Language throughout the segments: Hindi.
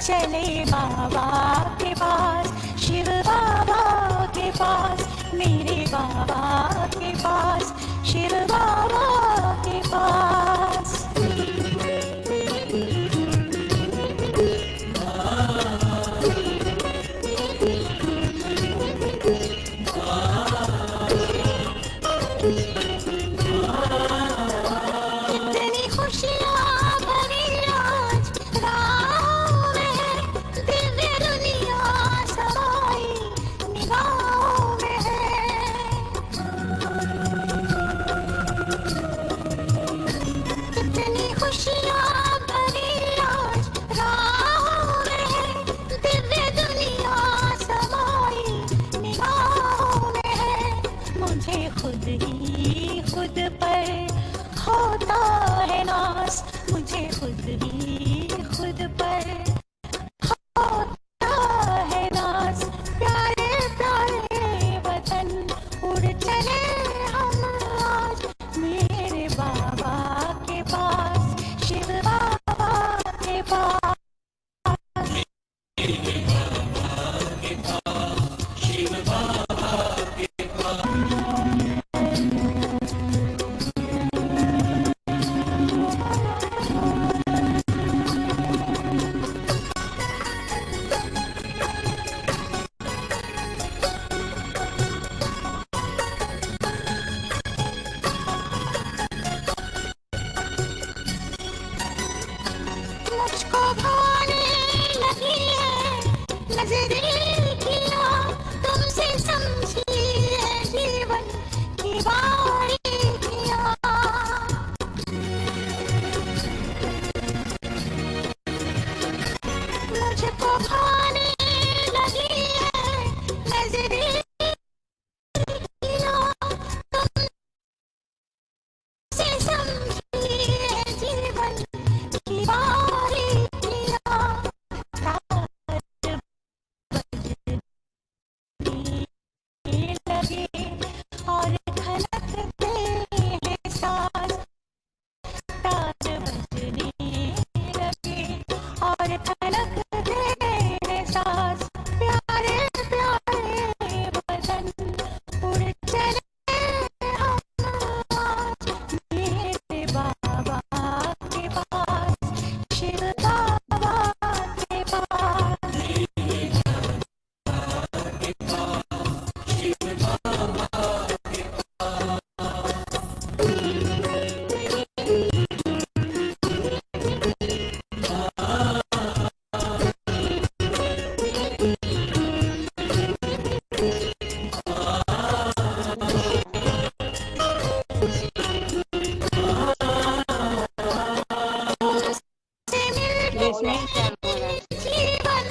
चले बाबा के पास, शिव बाबा के पास, मेरे बाबा के पास, शिव बाबा के पास। कितनी खुशियाँ भरी आज राहों में, दिव्य दुनिया समाई निगाहों में है। कितनी खुशियाँ भरी आज राहों में, दिव्य दुनिया समाई निगाहों में है। मुझे खुद ही खुद पर होता है नाज, मुझे खुद ही खुद पर होता है नाज। प्यारे प्यारे वतन उड़ चले हम आज, मेरे बाबा के पास, शिव बाबा के पास। मुझको भाने लगी है नजरिया, तुमसे समझी है जीवन की बारीकियां। मुझको भाने लगी है नजरिया, तुमसे समझी है जीवन की बारीकियां। लगे और खनकते हैं सांस, तार बजने लगे और खनकते हैं सांस। प्यारे प्यारे वतन उड़ चले हम आज, मेरे बाबा के पास, शिव बाबा के पास। से इसमें मिलके जीवन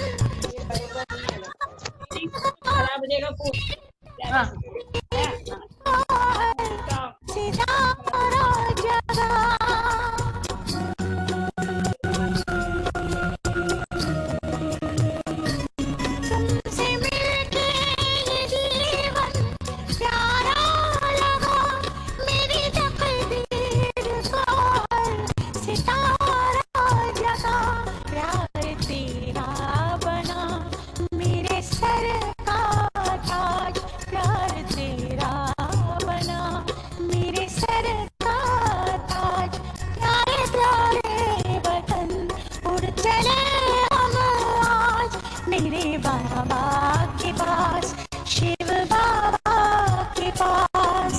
खराब हो जाएगा फूल। हाँ सितारा जगा। तुमसे मिलके ये जीवन प्यारा लगा, मेरी तकदीर को सितारा जगा। प्यार तेरा बना मेरे सर का ताज, प्यार तेरा बना मेरे सर का ताज। प्यारे प्यारे वतन उड़ चले हम आज, मेरे बाबा के पास, शिव बाबा के पास।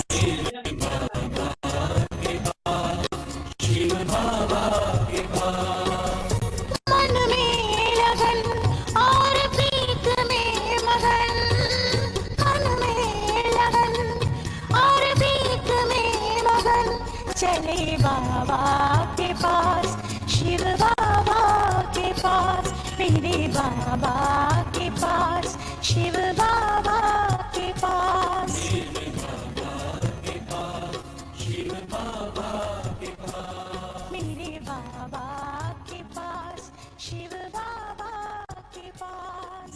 मन में लगन और प्रीत में मगन, मन में लगन और प्रीत में मगन, चले बाबा के पास, शिव बाबा के पास, मेरे बाबा के पास, शिव बाबा के पास। मेरे बाबा के पास, शिव बाबा के पास।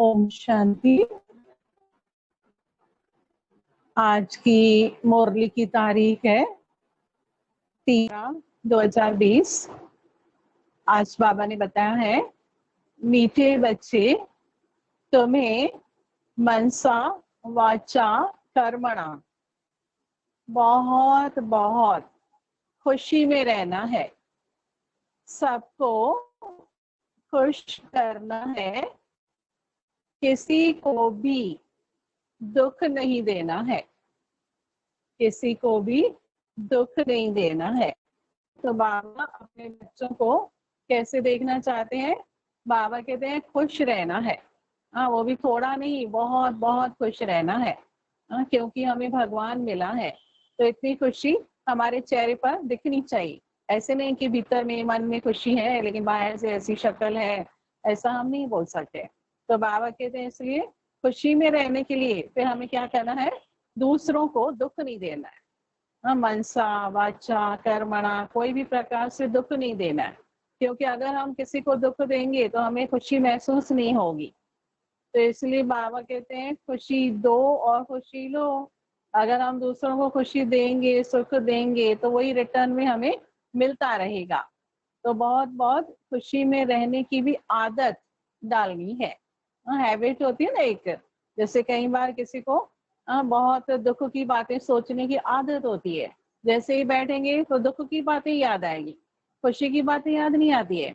ओम शांति। आज की मुरली की तारीख है 13/2020। आज बाबा ने बताया है, मीठे बच्चे, तुम्हें मनसा वाचा कर्मणा बहुत बहुत खुशी में रहना है, सबको खुश करना है, किसी को भी दुख नहीं देना है, किसी को भी दुख नहीं देना है। तो बाबा अपने बच्चों को कैसे देखना चाहते हैं? बाबा कहते हैं खुश रहना है। वो भी थोड़ा नहीं, बहुत बहुत खुश रहना है। क्योंकि हमें भगवान मिला है, तो इतनी खुशी हमारे चेहरे पर दिखनी चाहिए। ऐसे नहीं कि भीतर में मन में खुशी है लेकिन बाहर से ऐसी शक्ल है, ऐसा हम नहीं बोल सकते। तो बाबा कहते हैं इसलिए खुशी में रहने के लिए फिर हमें क्या करना है? दूसरों को दुख नहीं देना है। मनसा वाचा कर्मणा, कोई भी प्रकार से दुख नहीं देना है, क्योंकि अगर हम किसी को दुख देंगे तो हमें खुशी महसूस नहीं होगी। तो इसलिए बाबा कहते हैं खुशी दो और खुशी लो। अगर हम दूसरों को खुशी देंगे, सुख देंगे, तो वही रिटर्न में हमें मिलता रहेगा। तो बहुत बहुत खुशी में रहने की भी आदत डालनी है। हैबिट होती है ना एक, जैसे कई बार किसी को बहुत दुख की बातें सोचने की आदत होती है। जैसे ही बैठेंगे तो दुख की बातें याद आएगी, खुशी की बातें याद नहीं आती है।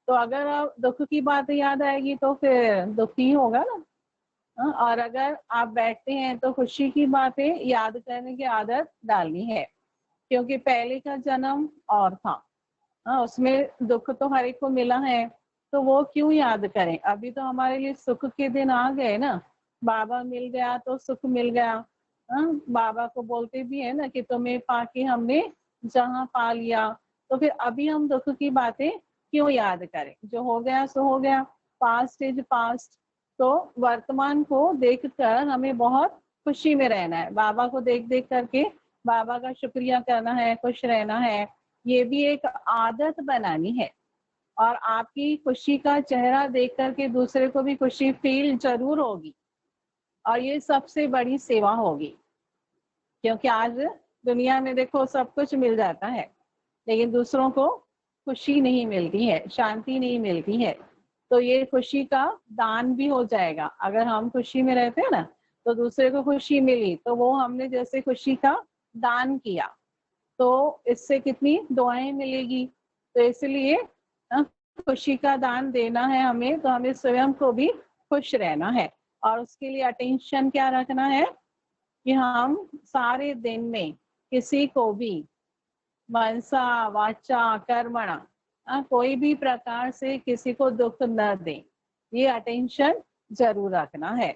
तो अगर आप दुख की बातें याद आएगी तो फिर दुख ही होगा ना। और अगर आप बैठते हैं तो खुशी की बातें याद करने की आदत डालनी है, क्योंकि पहले का जन्म और था। उसमें दुख तो हर एक को मिला है, तो वो क्यों याद करें? अभी तो हमारे लिए सुख के दिन आ गए ना। बाबा मिल गया तो सुख मिल गया। बाबा को बोलते भी है ना कि तुम्हें पाके हमने जहां पा लिया। तो फिर अभी हम दुख की बातें क्यों याद करें? जो हो गया सो हो गया, पास्ट इज पास्ट। तो वर्तमान को देखकर हमें बहुत खुशी में रहना है। बाबा को देख देख करके बाबा का शुक्रिया करना है, खुश रहना है। ये भी एक आदत बनानी है। और आपकी खुशी का चेहरा देख करके दूसरे को भी खुशी फील जरूर होगी, और ये सबसे बड़ी सेवा होगी। क्योंकि आज दुनिया में देखो सब कुछ मिल जाता है, लेकिन दूसरों को खुशी नहीं मिलती है, शांति नहीं मिलती है। तो ये खुशी का दान भी हो जाएगा। अगर हम खुशी में रहते हैं ना, तो दूसरे को खुशी मिली तो वो हमने जैसे खुशी का दान किया, तो इससे कितनी दुआएं मिलेगी। तो इसलिए खुशी का दान देना है हमें, तो हमें स्वयं को भी खुश रहना है। और उसके लिए अटेंशन क्या रखना है कि हम सारे दिन में किसी को भी मनसा वाचा कर्मणा कोई भी प्रकार से किसी को दुख न दें। ये अटेंशन जरूर रखना है।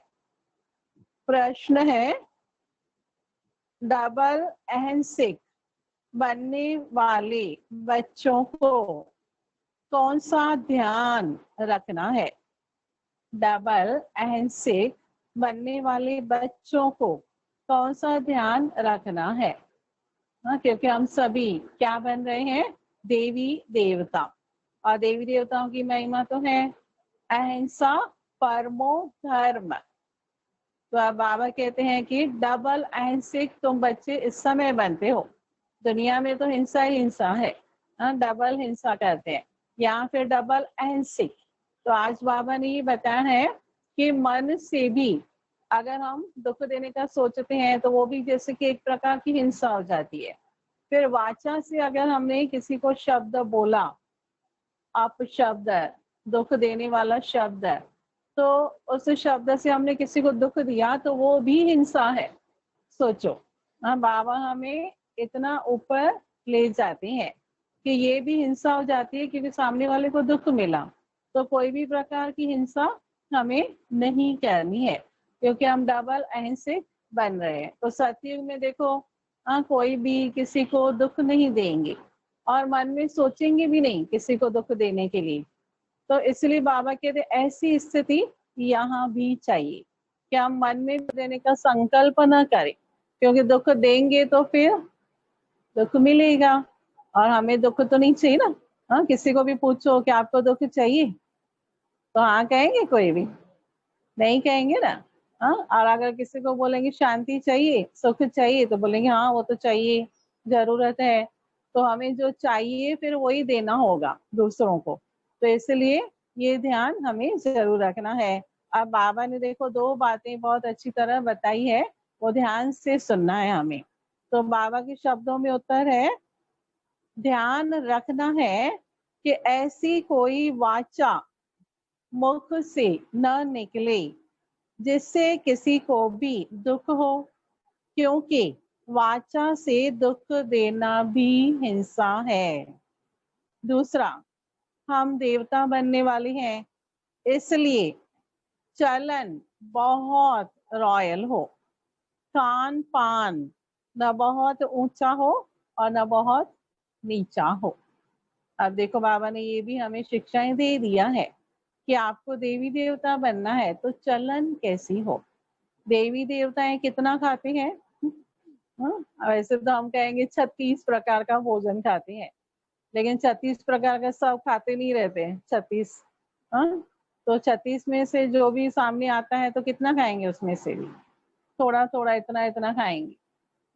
प्रश्न है, डबल अहंसिक बनने वाले बच्चों को कौन सा ध्यान रखना है? डबल अहंसिक बनने वाले बच्चों को कौन सा ध्यान रखना है? क्योंकि हम सभी क्या बन रहे हैं? देवी देवता। और देवी देवताओं की महिमा तो है अहिंसा परमो धर्म। तो अब बाबा कहते हैं कि डबल अहिंसक तुम बच्चे इस समय बनते हो। दुनिया में तो हिंसा ही हिंसा है, डबल हिंसा करते हैं, यहाँ फिर डबल अहिंसक। तो आज बाबा ने ये बताया है कि मन से भी अगर हम दुख देने का सोचते हैं तो वो भी जैसे कि एक प्रकार की हिंसा हो जाती है। फिर वाचा से अगर हमने किसी को शब्द बोला, अपशब्द, दुख देने वाला शब्द, तो उस शब्द से हमने किसी को दुख दिया तो वो भी हिंसा है। सोचो, बाबा हमें इतना ऊपर ले जाते हैं कि ये भी हिंसा हो जाती है, क्योंकि सामने वाले को दुख मिला। तो कोई भी प्रकार की हिंसा हमें नहीं करनी है, क्योंकि हम डबल अहिंसक बन रहे हैं। तो सतयुग में देखो, कोई भी किसी को दुख नहीं देंगे और मन में सोचेंगे भी नहीं किसी को दुख देने के लिए। तो इसलिए बाबा कहते ऐसी स्थिति यहाँ भी चाहिए कि हम मन में देने का संकल्प न करें, क्योंकि दुख देंगे तो फिर दुख मिलेगा और हमें दुख तो नहीं चाहिए ना। किसी को भी पूछो कि आपको दुख चाहिए तो हाँ कहेंगे कोई भी? नहीं कहेंगे ना। हाँ, और अगर किसी को बोलेंगे शांति चाहिए, सुख चाहिए, तो बोलेंगे हाँ वो तो चाहिए, जरूरत है। तो हमें जो चाहिए फिर वही देना होगा दूसरों को। तो इसलिए ये ध्यान हमें जरूर रखना है। अब बाबा ने देखो दो बातें बहुत अच्छी तरह बताई है, वो ध्यान से सुनना है हमें। तो बाबा के शब्दों में उत्तर है, ध्यान रखना है कि ऐसी कोई वाचा मुख से न निकले जिससे किसी को भी दुख हो, क्योंकि वाचा से दुख देना भी हिंसा है। दूसरा, हम देवता बनने वाले हैं, इसलिए चलन बहुत रॉयल हो, खान पान न बहुत ऊंचा हो और न बहुत नीचा हो। अब देखो बाबा ने ये भी हमें शिक्षाएं दे दिया है कि आपको देवी देवता बनना है तो चलन कैसी हो। देवी देवताएं कितना खाते हैं? हाँ, वैसे तो हम कहेंगे 36 प्रकार का भोजन खाते हैं, लेकिन 36 प्रकार का सब खाते नहीं रहते हैं। 36, हाँ, तो 36 में से जो भी सामने आता है तो कितना खाएंगे, उसमें से भी थोड़ा थोड़ा इतना इतना खाएंगे।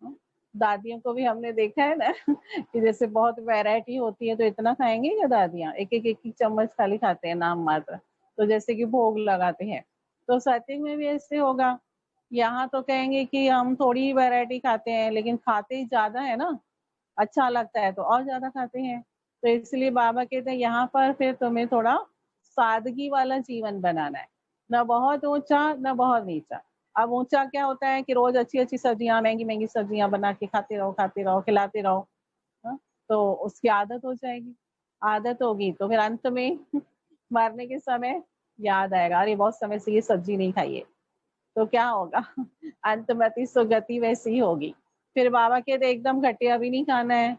हाँ, दादियों को भी हमने देखा है ना कि जैसे बहुत वैरायटी होती है तो इतना खाएंगे क्या दादियाँ? एक एक चम्मच खाली खाते हैं नाम मात्र, तो जैसे कि भोग लगाते हैं। तो सत्संग में भी ऐसे होगा। यहाँ तो कहेंगे कि हम थोड़ी वैरायटी खाते हैं, लेकिन खाते ही ज्यादा है ना, अच्छा लगता है तो और ज्यादा खाते हैं। तो इसलिए बाबा कहते हैं यहाँ पर फिर तुम्हें थोड़ा सादगी वाला जीवन बनाना है, न बहुत ऊंचा न बहुत नीचा। अब ऊंचा क्या होता है कि रोज अच्छी अच्छी सब्जियां, महंगी महंगी सब्जियां बना के खाते रहो खिलाते रहो। हाँ? तो उसकी आदत हो जाएगी। आदत होगी तो फिर अंत में मरने के समय याद आएगा, अरे बहुत समय से ये सब्जी नहीं खाई है, तो क्या होगा अंतमति सुगति वैसी ही होगी। फिर बाबा कहते एकदम घटिया भी नहीं खाना है,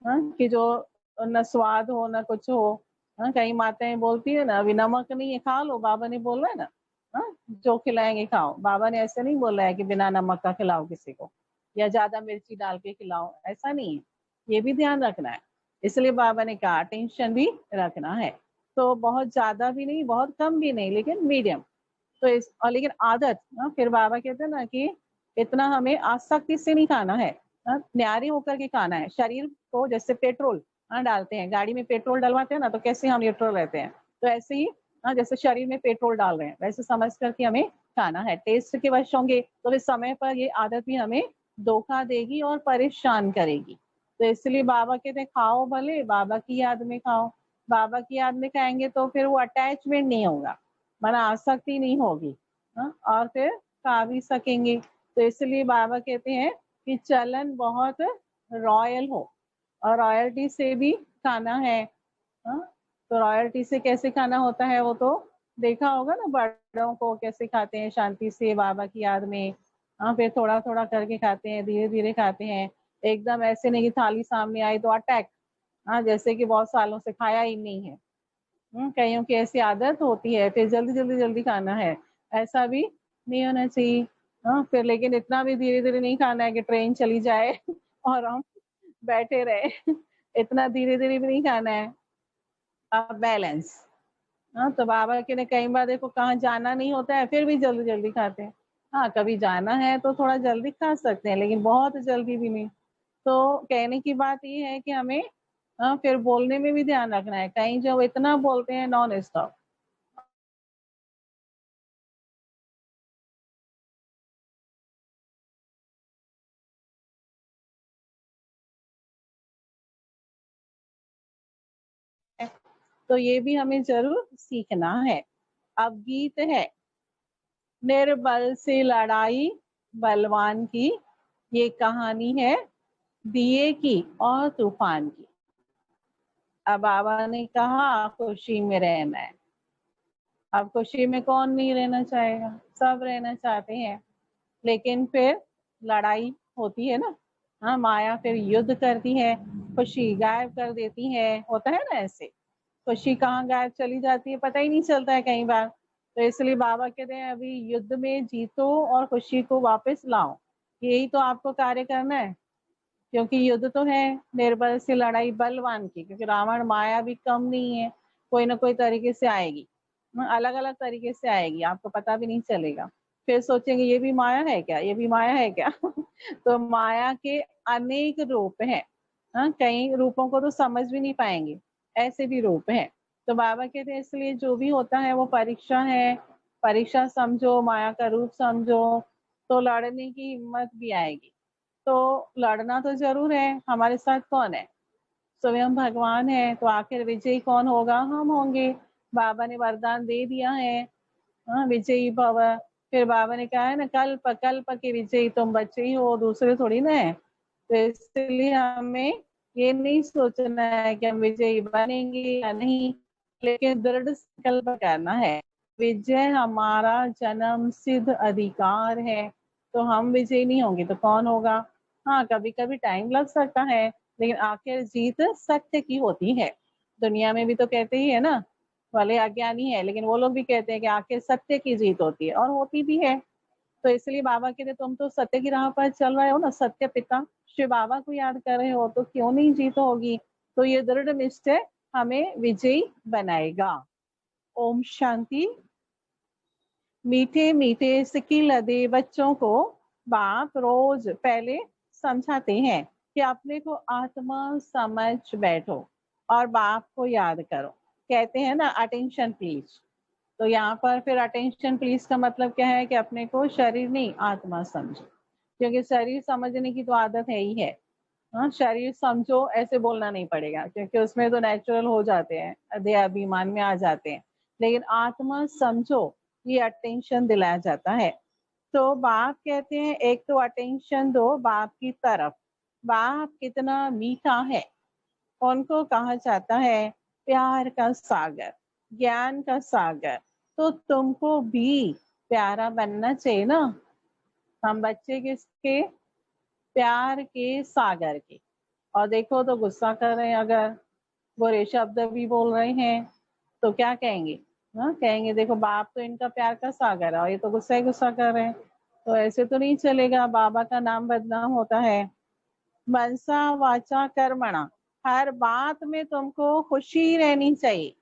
हाँ? कि जो न स्वाद हो न कुछ हो। हाँ? कई माताएं बोलती है ना, अभी नमक नहीं है खा लो, बाबा ने बोला है ना, हाँ? जो खिलाएंगे खाओ। बाबा ने ऐसे नहीं बोला है कि बिना नमक का खिलाओ किसी को, या ज्यादा मिर्ची डाल के खिलाओ, ऐसा नहीं है। ये भी ध्यान रखना है। इसलिए बाबा ने कहा टेंशन भी रखना है, तो बहुत ज्यादा भी नहीं बहुत कम भी नहीं, लेकिन मीडियम। तो इस और लेकिन आदत, हाँ, फिर बाबा कहते हैं ना कि इतना हमें आसक्ति से नहीं खाना है, हाँ, न्यारी होकर के खाना है। शरीर को जैसे पेट्रोल, हाँ, डालते हैं गाड़ी में, पेट्रोल डलवाते हैं ना, तो कैसे हम न्यूट्रल रहते हैं, तो ऐसे ही, हाँ, जैसे शरीर में पेट्रोल डाल रहे हैं वैसे समझ करके हमें खाना है। टेस्ट के वश होंगे तो फिर समय पर ये आदत भी हमें धोखा देगी और परेशान करेगी। तो इसलिए बाबा कहते हैं खाओ भले, बाबा की याद में खाओ। बाबा की याद में खाएंगे तो फिर वो अटैचमेंट नहीं होगा, माना आसक्ति नहीं होगी, हाँ, और फिर खा भी सकेंगे। तो इसलिए बाबा कहते हैं कि चलन बहुत रॉयल हो, और रॉयल्टी से भी खाना है। हाँ? तो रॉयल्टी से कैसे खाना होता है वो तो देखा होगा ना, बड़ों को कैसे खाते हैं शांति से बाबा की याद में। हाँ, फिर थोड़ा थोड़ा करके खाते हैं, धीरे धीरे खाते हैं। एकदम ऐसे नहीं कि थाली सामने आई तो अटैक, हाँ, जैसे कि बहुत सालों से खाया ही नहीं है। कईयों की ऐसी आदत होती है, फिर जल्दी जल्दी जल्दी खाना है, ऐसा भी नहीं होना चाहिए। हाँ, फिर लेकिन इतना भी धीरे धीरे नहीं खाना है कि ट्रेन चली जाए और हम बैठे रहे इतना धीरे धीरे भी नहीं खाना है। अब बैलेंस, हाँ, तो बाबा के ने कई बार देखो कहाँ जाना नहीं होता है फिर भी जल्दी जल्दी खाते हैं। हाँ, कभी जाना है तो थोड़ा जल्दी खा सकते हैं, लेकिन बहुत जल्दी भी नहीं। तो कहने की बात ये है कि हमें, हाँ, फिर बोलने में भी ध्यान रखना है, कहीं जो इतना बोलते हैं नॉन स्टॉप। तो ये भी हमें जरूर सीखना है। अब गीत है, निर्बल से लड़ाई बलवान की, ये कहानी है दिए की और तूफान की। अब बाबा ने कहा खुशी में रहना है। अब खुशी में कौन नहीं रहना चाहेगा, सब रहना चाहते हैं, लेकिन फिर लड़ाई होती है ना। हाँ, माया फिर युद्ध करती है, खुशी गायब कर देती है, होता है ना ऐसे। खुशी कहाँ गायब चली जाती है पता ही नहीं चलता है कई बार। तो इसलिए बाबा कहते हैं अभी युद्ध में जीतो और खुशी को वापस लाओ, यही तो आपको कार्य करना है। क्योंकि युद्ध तो है, निर्बल से लड़ाई बलवान की, क्योंकि रावण माया भी कम नहीं है, कोई ना कोई तरीके से आएगी। अलग अलग तरीके से आएगी, आपको पता भी नहीं चलेगा। फिर सोचेंगे ये भी माया है क्या, ये भी माया है क्या। तो माया के अनेक रूप हैं। कई रूपों को तो समझ भी नहीं पाएंगे, ऐसे भी रूप हैं। तो बाबा कहते हैं इसलिए जो भी होता है वो परीक्षा है। परीक्षा समझो, माया का रूप समझो, तो लड़ने की हिम्मत भी आएगी। तो लड़ना तो जरूर है, हमारे साथ कौन है? स्वयं भगवान है। तो आखिर विजयी कौन होगा? हम होंगे। बाबा ने वरदान दे दिया है, विजयी भव। फिर बाबा ने कहा है ना, कल्प कल्प के विजयी तुम बच्चे ही हो, दूसरे थोड़ी ना है। तो इसलिए हमें ये नहीं सोचना है कि हम विजयी बनेंगे या नहीं, लेकिन दृढ़ संकल्प करना है। विजय हमारा जन्म सिद्ध अधिकार है। तो हम विजयी नहीं होंगे तो कौन होगा? हाँ, कभी कभी टाइम लग सकता है, लेकिन आखिर जीत सत्य की होती है। दुनिया में भी तो कहते ही है ना, भले अज्ञानी है लेकिन वो लोग भी कहते हैं कि आखिर सत्य की जीत होती है, और होती भी है। तो इसलिए बाबा कहते तुम तो सत्य की राह पर चल रहे हो ना, सत्य पिता शिव बाबा को याद कर रहे हो, तो क्यों नहीं जीत होगी। तो ये दृढ़ निश्चय हमें विजयी बनाएगा। ओम शांति। मीठे मीठे सिक्की लदे बच्चों को बाप रोज पहले समझाते हैं कि अपने को आत्मा समझ बैठो और बाप को याद करो। कहते हैं ना, अटेंशन प्लीज। तो यहाँ पर फिर अटेंशन प्लीज का मतलब क्या है कि अपने को शरीर नहीं आत्मा समझो, क्योंकि शरीर समझने की तो आदत है ही है। हाँ, शरीर समझो ऐसे बोलना नहीं पड़ेगा, क्योंकि उसमें तो नेचुरल हो जाते हैं, देह अभिमान में आ जाते हैं। लेकिन आत्मा समझो, ये अटेंशन दिलाया जाता है। तो बाप कहते हैं एक तो अटेंशन दो बाप की तरफ। बाप कितना मीठा है, उनको कहा जाता है प्यार का सागर, ज्ञान का सागर। तो तुमको भी प्यारा बनना चाहिए ना। हम बच्चे किसके? प्यार के सागर के। और देखो तो गुस्सा कर रहे हैं, अगर बुरे शब्द भी बोल रहे हैं तो क्या कहेंगे? कहेंगे देखो बाप तो इनका प्यार का सागर है और ये तो गुस्सा ही गुस्सा कर रहे हैं। तो ऐसे तो नहीं चलेगा, बाबा का नाम बदनाम होता है। मनसा वाचा कर्मणा, हर बात में तुमको खुशी रहनी चाहिए।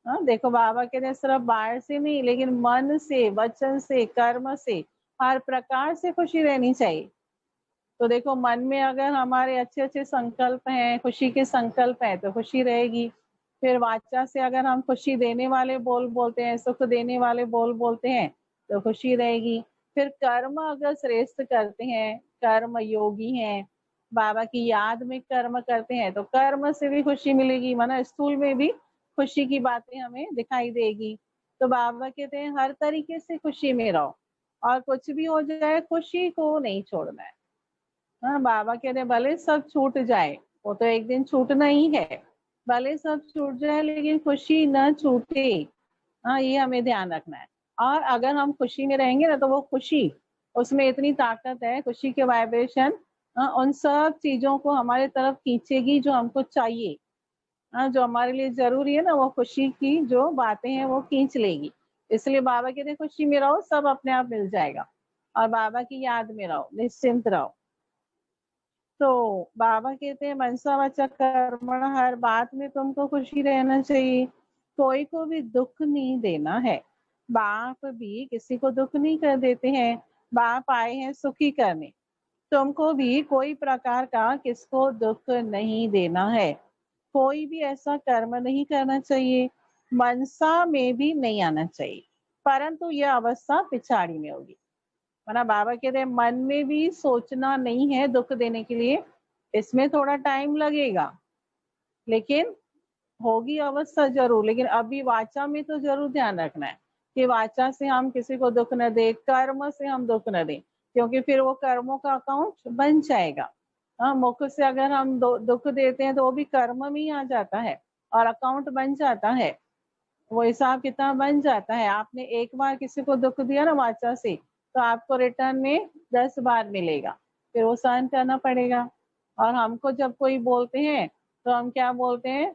देखो बाबा कहते हैं सिर्फ बाहर से नहीं, लेकिन मन से, वचन से, कर्म से, हर प्रकार से खुशी रहनी चाहिए। तो देखो मन में अगर हमारे अच्छे अच्छे संकल्प हैं, खुशी के संकल्प हैं, तो खुशी रहेगी। फिर वाचा से अगर हम खुशी देने वाले बोल बोलते हैं, सुख देने वाले बोल बोलते हैं, तो खुशी रहेगी। फिर कर्म अगर श्रेष्ठ करते हैं, कर्म योगी हैं, बाबा की याद में कर्म करते हैं, तो कर्म से भी खुशी मिलेगी, माना स्थूल में भी खुशी की बातें हमें दिखाई देगी। तो बाबा कहते हैं हर तरीके से खुशी में रहो, और कुछ भी हो जाए खुशी को नहीं छोड़ना है। बाबा कह रहे भले सब छूट जाए, वो तो एक दिन छूटना ही है। भले सब छूट जाए लेकिन खुशी न छूटे। ये हमें ध्यान रखना है। और अगर हम खुशी में रहेंगे ना, तो वो खुशी, उसमें इतनी ताकत है, खुशी के वाइब्रेशन उन सब चीजों को हमारे तरफ खींचेगी जो हमको चाहिए। जो हमारे लिए जरूरी है ना, वो खुशी की जो बातें हैं वो खींच लेगी। इसलिए बाबा कहते हैं खुशी में रहो, सब अपने आप मिल जाएगा। और बाबा की याद में रहो, निश्चिंत रहो। तो बाबा कहते हैं मनसा वाचा कर्मण, हर बात में तुमको खुशी रहना चाहिए, कोई को भी दुख नहीं देना है। बाप भी किसी को दुख नहीं कर देते हैं, बाप आए हैं सुखी करने। तुमको भी कोई प्रकार का किसको दुख नहीं देना है, कोई भी ऐसा कर्म नहीं करना चाहिए, मनसा में भी नहीं आना चाहिए। परंतु यह अवस्था पिछाड़ी में होगी। वरना बाबा कहते हैं मन में भी सोचना नहीं है दुख देने के लिए, इसमें थोड़ा टाइम लगेगा, लेकिन होगी अवस्था जरूर। लेकिन अभी वाचा में तो जरूर ध्यान रखना है कि वाचा से हम किसी को दुख न दे, कर्म से हम दुख न दें, क्योंकि फिर वो कर्मों का अकाउंट बन जाएगा। मुख से अगर हम दुख देते हैं तो वो भी कर्म में ही आ जाता है और अकाउंट बन जाता है, वो हिसाब किताब बन जाता है। आपने एक बार किसी को दुख दिया ना वाचा से, तो आपको रिटर्न में 10 बार मिलेगा, फिर वो सहन करना पड़ेगा। और हमको जब कोई बोलते हैं तो हम क्या बोलते हैं?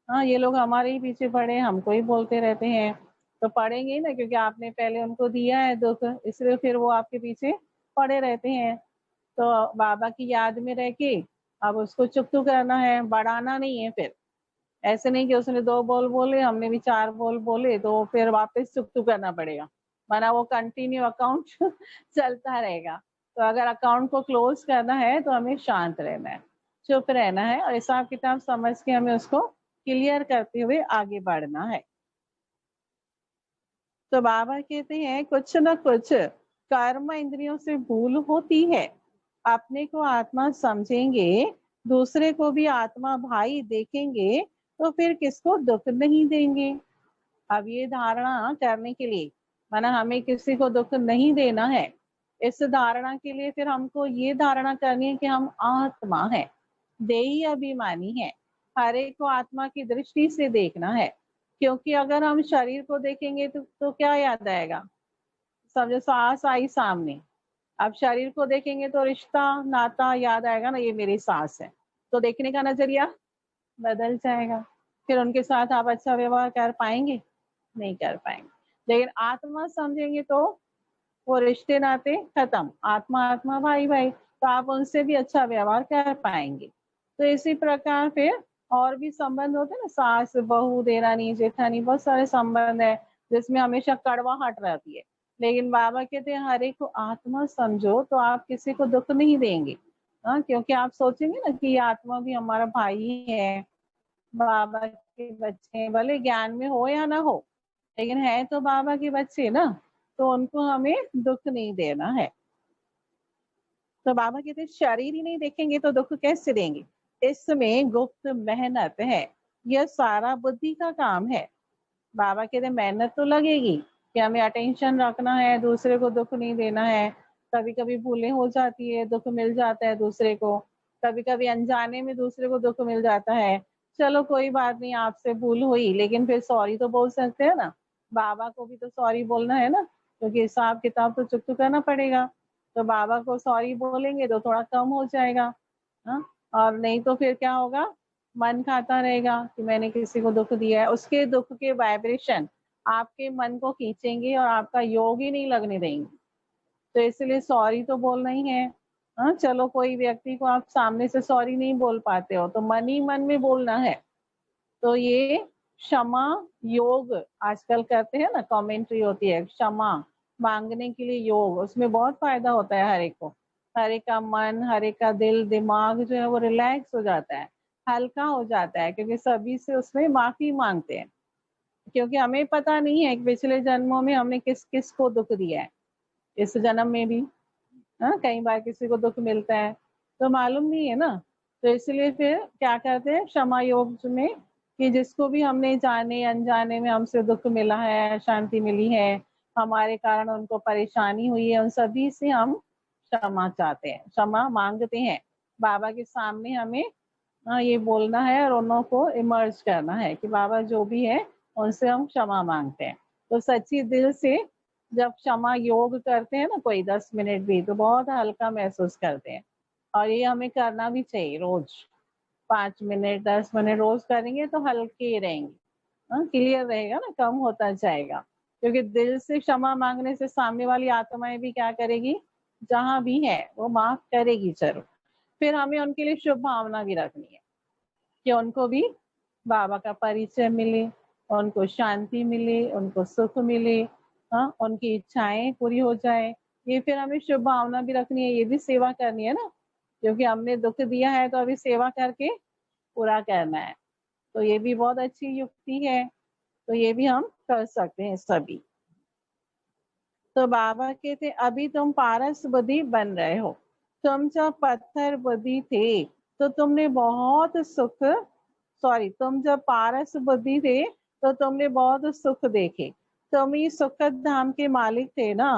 ये लोग हमारे ही पीछे पड़े, हमको ही बोलते रहते हैं। तो पड़ेंगे ही ना, क्योंकि आपने पहले उनको दिया है दुख, इसलिए फिर वो आपके पीछे पड़े रहते हैं। तो बाबा की याद में रह के अब उसको चुप करना है, बढ़ाना नहीं है। फिर ऐसे नहीं कि उसने 2 बोल बोले, हमने भी 4 बोल बोले, तो फिर वापस चुप करना पड़ेगा, वरना वो कंटिन्यू अकाउंट चलता रहेगा। तो अगर अकाउंट को क्लोज करना है तो हमें शांत रहना है, चुप रहना है और हिसाब किताब समझ के हमें उसको क्लियर करते हुए आगे बढ़ना है। तो बाबा कहते हैं कुछ न कुछ कर्म इंद्रियों से भूल होती है, अपने को आत्मा समझेंगे, दूसरे को भी आत्मा भाई देखेंगे, तो फिर किसको दुख नहीं देंगे। अब ये धारणा करने के लिए, माना हमें किसी को दुख नहीं देना है, इस धारणा के लिए फिर हमको ये धारणा करनी है कि हम आत्मा है, देही अभिमानी है, हर एक को आत्मा की दृष्टि से देखना है। क्योंकि अगर हम शरीर को देखेंगे तो क्या याद आएगा, समझो सांस आई सामने, अब शरीर को देखेंगे तो रिश्ता नाता याद आएगा ना, ये मेरी सांस है, तो देखने का नजरिया बदल जाएगा, फिर उनके साथ आप अच्छा व्यवहार कर पाएंगे, नहीं कर पाएंगे। लेकिन आत्मा समझेंगे तो वो रिश्ते नाते खत्म, आत्मा आत्मा भाई भाई, तो आप उनसे भी अच्छा व्यवहार कर पाएंगे। तो इसी प्रकार फिर और भी संबंध होते हैं ना, सास बहू देरानी जेठानी, बहुत सारे संबंध है जिसमें हमेशा कड़वाहट रहती है। लेकिन बाबा कहते हैं हर एक को आत्मा समझो तो आप किसी को दुख नहीं देंगे। हाँ, क्योंकि आप सोचेंगे ना कि ये आत्मा भी हमारा भाई है, बाबा के बच्चे, भले ज्ञान में हो या ना हो, लेकिन है तो बाबा के बच्चे ना, तो उनको हमें दुख नहीं देना है। तो बाबा कहते शरीर ही नहीं देखेंगे तो दुख कैसे देंगे, इसमें गुप्त मेहनत है, यह सारा बुद्धि का काम है। बाबा कहते मेहनत तो लगेगी कि हमें अटेंशन रखना है, दूसरे को दुख नहीं देना है, कभी कभी भूलें हो जाती है, दुख मिल जाता है दूसरे को, कभी कभी अनजाने में दूसरे को दुख मिल जाता है, चलो कोई बात नहीं आपसे भूल हुई, लेकिन फिर सॉरी तो बोल सकते हैं ना, बाबा को भी तो सॉरी बोलना है ना, क्योंकि हिसाब किताब तो चुकता करना पड़ेगा। तो बाबा को सॉरी बोलेंगे तो थोड़ा कम हो जाएगा। हाँ, और नहीं तो फिर क्या होगा, मन खाता रहेगा कि मैंने किसी को दुख दिया है, उसके दुख के वाइब्रेशन आपके मन को खींचेंगे और आपका योग ही नहीं लगने देंगे। तो इसलिए सॉरी तो बोलना ही है। हाँ, चलो कोई व्यक्ति को आप सामने से सॉरी नहीं बोल पाते हो तो मन ही मन में बोलना है। तो ये क्षमा योग आजकल करते हैं ना, कमेंट्री होती है क्षमा मांगने के लिए योग, उसमें बहुत फायदा होता है हर एक को, हर एक का मन, हर एक का दिल दिमाग जो है वो रिलैक्स हो जाता है, हल्का हो जाता है, क्योंकि सभी से उसमें माफी मांगते हैं। क्योंकि हमें पता नहीं है कि पिछले जन्मों में हमने किस किस को दुख दिया है, इस जन्म में भी हाँ कई बार किसी को दुख मिलता है तो मालूम नहीं है ना। तो इसलिए फिर क्या करते हैं क्षमा योग में, कि जिसको भी हमने जाने अनजाने में हमसे दुख मिला है, शांति मिली है, हमारे कारण उनको परेशानी हुई है, उन सभी से हम क्षमा चाहते हैं, क्षमा मांगते हैं। बाबा के सामने हमें ये बोलना है और उन्हों को इमर्ज करना है कि बाबा जो भी है उनसे हम क्षमा मांगते हैं। तो सच्ची दिल से जब क्षमा योग करते हैं ना कोई 10 मिनट भी, तो बहुत हल्का महसूस करते हैं। और ये हमें करना भी चाहिए रोज, 5 मिनट 10 मिनट रोज करेंगे तो हल्के रहेंगे। हाँ, क्लियर रहेगा ना, कम होता जाएगा। क्योंकि दिल से क्षमा मांगने से सामने वाली आत्माएं भी क्या करेगी, जहां भी है वो माफ करेगी जरूर। फिर हमें उनके लिए शुभ भावना भी रखनी है कि उनको भी बाबा का परिचय मिले, उनको शांति मिले, उनको सुख मिले, हाँ उनकी इच्छाएं पूरी हो जाए। ये फिर हमें शुभ भावना भी रखनी है, ये भी सेवा करनी है ना, क्योंकि हमने दुख दिया है तो अभी सेवा करके पूरा करना है। तो ये भी बहुत अच्छी युक्ति है, तो ये भी हम कर सकते हैं सभी। तो बाबा कहते अभी तुम पारस बुद्धि बन रहे हो, तुम जब पत्थर बुद्धि थे तो तुमने बहुत सुख, तुम जब पारस बुद्धि थे तो तुमने बहुत सुख देखे, तुम ही सुखद धाम के मालिक थे ना।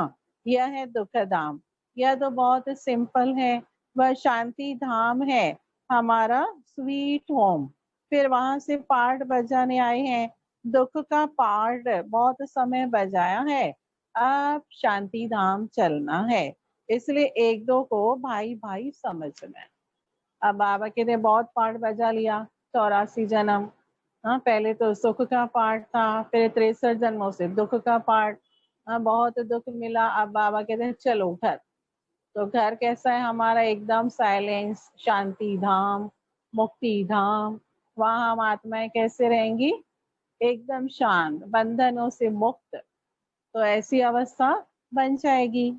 यह है दुख धाम, यह तो बहुत सिंपल है, वह शांति धाम है, हमारा स्वीट होम। फिर वहां से पार्ट बजाने आए हैं, दुख का पार्ट बहुत समय बजाया है, अब शांति धाम चलना है। इसलिए एक दो को भाई भाई समझना है। अब बाबा के ने बहुत पार्ट बजा लिया, 84 जन्म। हाँ, पहले तो सुख का पार्ट था, फिर 63 जन्मों से दुख का पार्ट। हाँ, बहुत दुख मिला। अब बाबा कहते हैं चलो घर। तो घर कैसा है हमारा, एकदम साइलेंस, शांति धाम, मुक्ति धाम। वहां हम आत्माएं कैसे रहेंगी? एकदम शांत, बंधनों से मुक्त। तो ऐसी अवस्था बन जाएगी।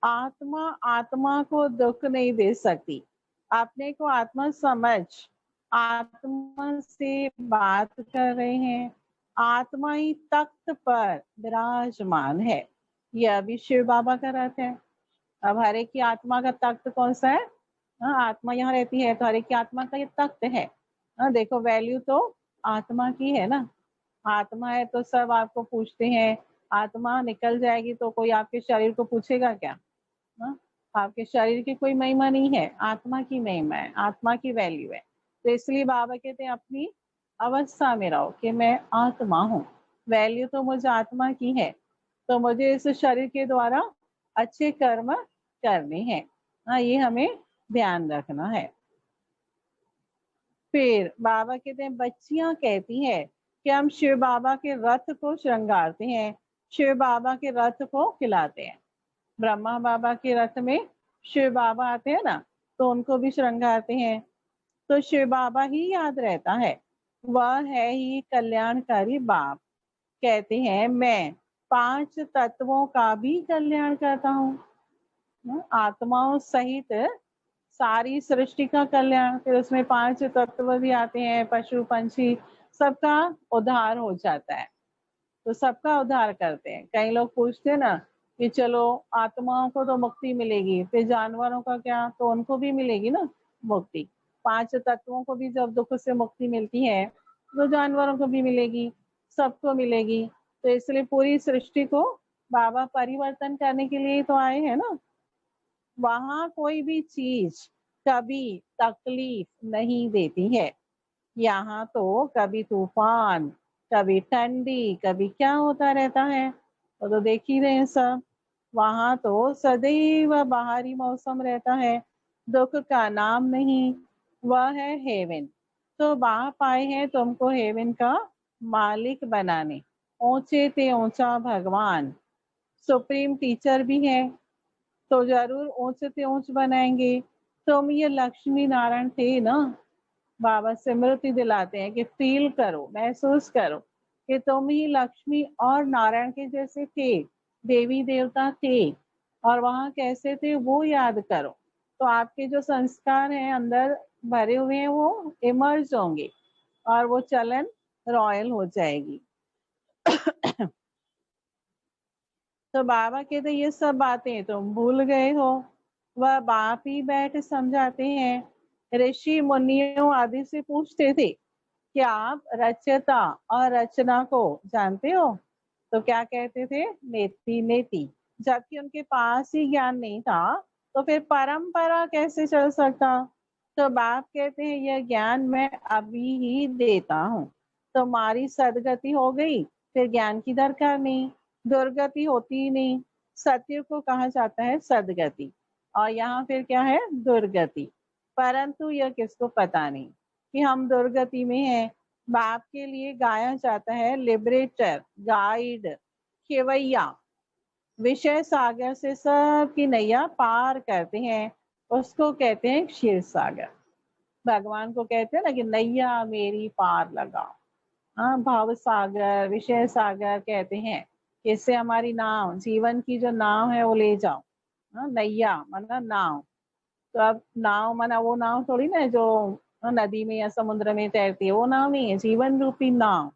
आत्मा आत्मा को दुख नहीं दे सकती। अपने को आत्मा समझ, आत्मा से बात कर रहे हैं, आत्मा ही तख्त पर विराजमान है। यह भी शिव बाबा का रथ है। अब हर एक की आत्मा का तख्त कौन सा है? हाँ, आत्मा यहाँ रहती है तो हर एक की आत्मा का ये तख्त है। हाँ, देखो वैल्यू तो आत्मा की है ना। आत्मा है तो सब आपको पूछते हैं। आत्मा निकल जाएगी तो कोई आपके शरीर को पूछेगा क्या? हाँ, आपके शरीर की कोई महिमा नहीं है, आत्मा की महिमा है, आत्मा की वैल्यू है। तो इसलिए बाबा कहते हैं अपनी अवस्था में रहो कि मैं आत्मा हूँ। वैल्यू तो मुझे आत्मा की है, तो मुझे इस शरीर के द्वारा अच्छे कर्म करने हैं। हाँ, ये हमें ध्यान रखना है। फिर बाबा कहते हैं, बच्चियां कहती है कि हम शिव बाबा के रथ को श्रृंगारते हैं, शिव बाबा के रथ को खिलाते हैं। ब्रह्मा बाबा के रथ में शिव बाबा आते हैं ना, तो उनको भी श्रृंगारते हैं। तो शिव बाबा ही याद रहता है, वह है ही कल्याणकारी बाप। कहते हैं मैं 5 तत्वों का भी कल्याण करता हूँ। आत्माओं सहित सारी सृष्टि का कल्याण। फिर उसमें 5 तत्व भी आते हैं, पशु पंछी, सबका उद्धार हो जाता है। तो सबका उद्धार करते हैं। कई लोग पूछते हैं ना कि चलो आत्माओं को तो मुक्ति मिलेगी, फिर जानवरों का क्या? तो उनको भी मिलेगी ना मुक्ति। 5 तत्वों को भी जब दुख से मुक्ति मिलती है तो जानवरों को भी मिलेगी, सबको मिलेगी। तो इसलिए पूरी सृष्टि को बाबा परिवर्तन करने के लिए तो आए हैं ना। वहां कोई भी चीज कभी तकलीफ नहीं देती है। यहाँ तो कभी तूफान, कभी ठंडी, कभी क्या होता रहता है, वो तो देख ही रहे हैं सब। वहां तो सदैव बाहरी मौसम रहता है, दुख का नाम नहीं। वह है हेवन। तो बाप आए हैं तुमको हेवन का मालिक बनाने। ऊंचे ते ऊंचा भगवान सुप्रीम टीचर भी है, तो जरूर ऊंचे से ऊंच बनाएंगे। तुम ये लक्ष्मी नारायण थे ना। बाबा स्मृति दिलाते हैं कि फील करो, महसूस करो कि तुम ही लक्ष्मी और नारायण के जैसे थे, देवी देवता थे। और वहां कैसे थे वो याद करो, तो आपके जो संस्कार हैं अंदर भरे हुए हैं वो इमर्ज होंगे और वो चलन रॉयल हो जाएगी। तो बाबा कहते ये सब बातें तुम भूल गए हो। वह बाप ही बैठ समझाते हैं। ऋषि मुनियों आदि से पूछते थे कि आप रचयिता और रचना को जानते हो? तो क्या कहते थे? नेति नेति। जबकि उनके पास ही ज्ञान नहीं था तो फिर परंपरा कैसे चल सकता? तो बाप कहते हैं यह ज्ञान मैं अभी ही देता हूँ। तुम्हारी सदगति हो गई, फिर ज्ञान की दरकार नहीं, दुर्गति होती ही नहीं। सत्य को कहा जाता है सदगति, और यहाँ फिर क्या है? दुर्गति। परंतु यह किसको पता नहीं कि हम दुर्गति में हैं। बाप के लिए गाया जाता है लिबरेटर, गाइड, खेवैया। विषय सागर से सबकी नैया पार करते हैं, उसको कहते हैं क्षीर सागर। भगवान को कहते हैं ना कि नैया मेरी पार लगाओ। हाँ, भाव सागर, विषय सागर कहते हैं कि इससे हमारी नाव, जीवन की जो नाव है वो ले जाओ। हाँ, नैया मतलब नाव। तो अब नाव माना वो नाव थोड़ी ना है जो नदी में या समुद्र में तैरती है, वो नाव नहीं है, जीवन रूपी नाव।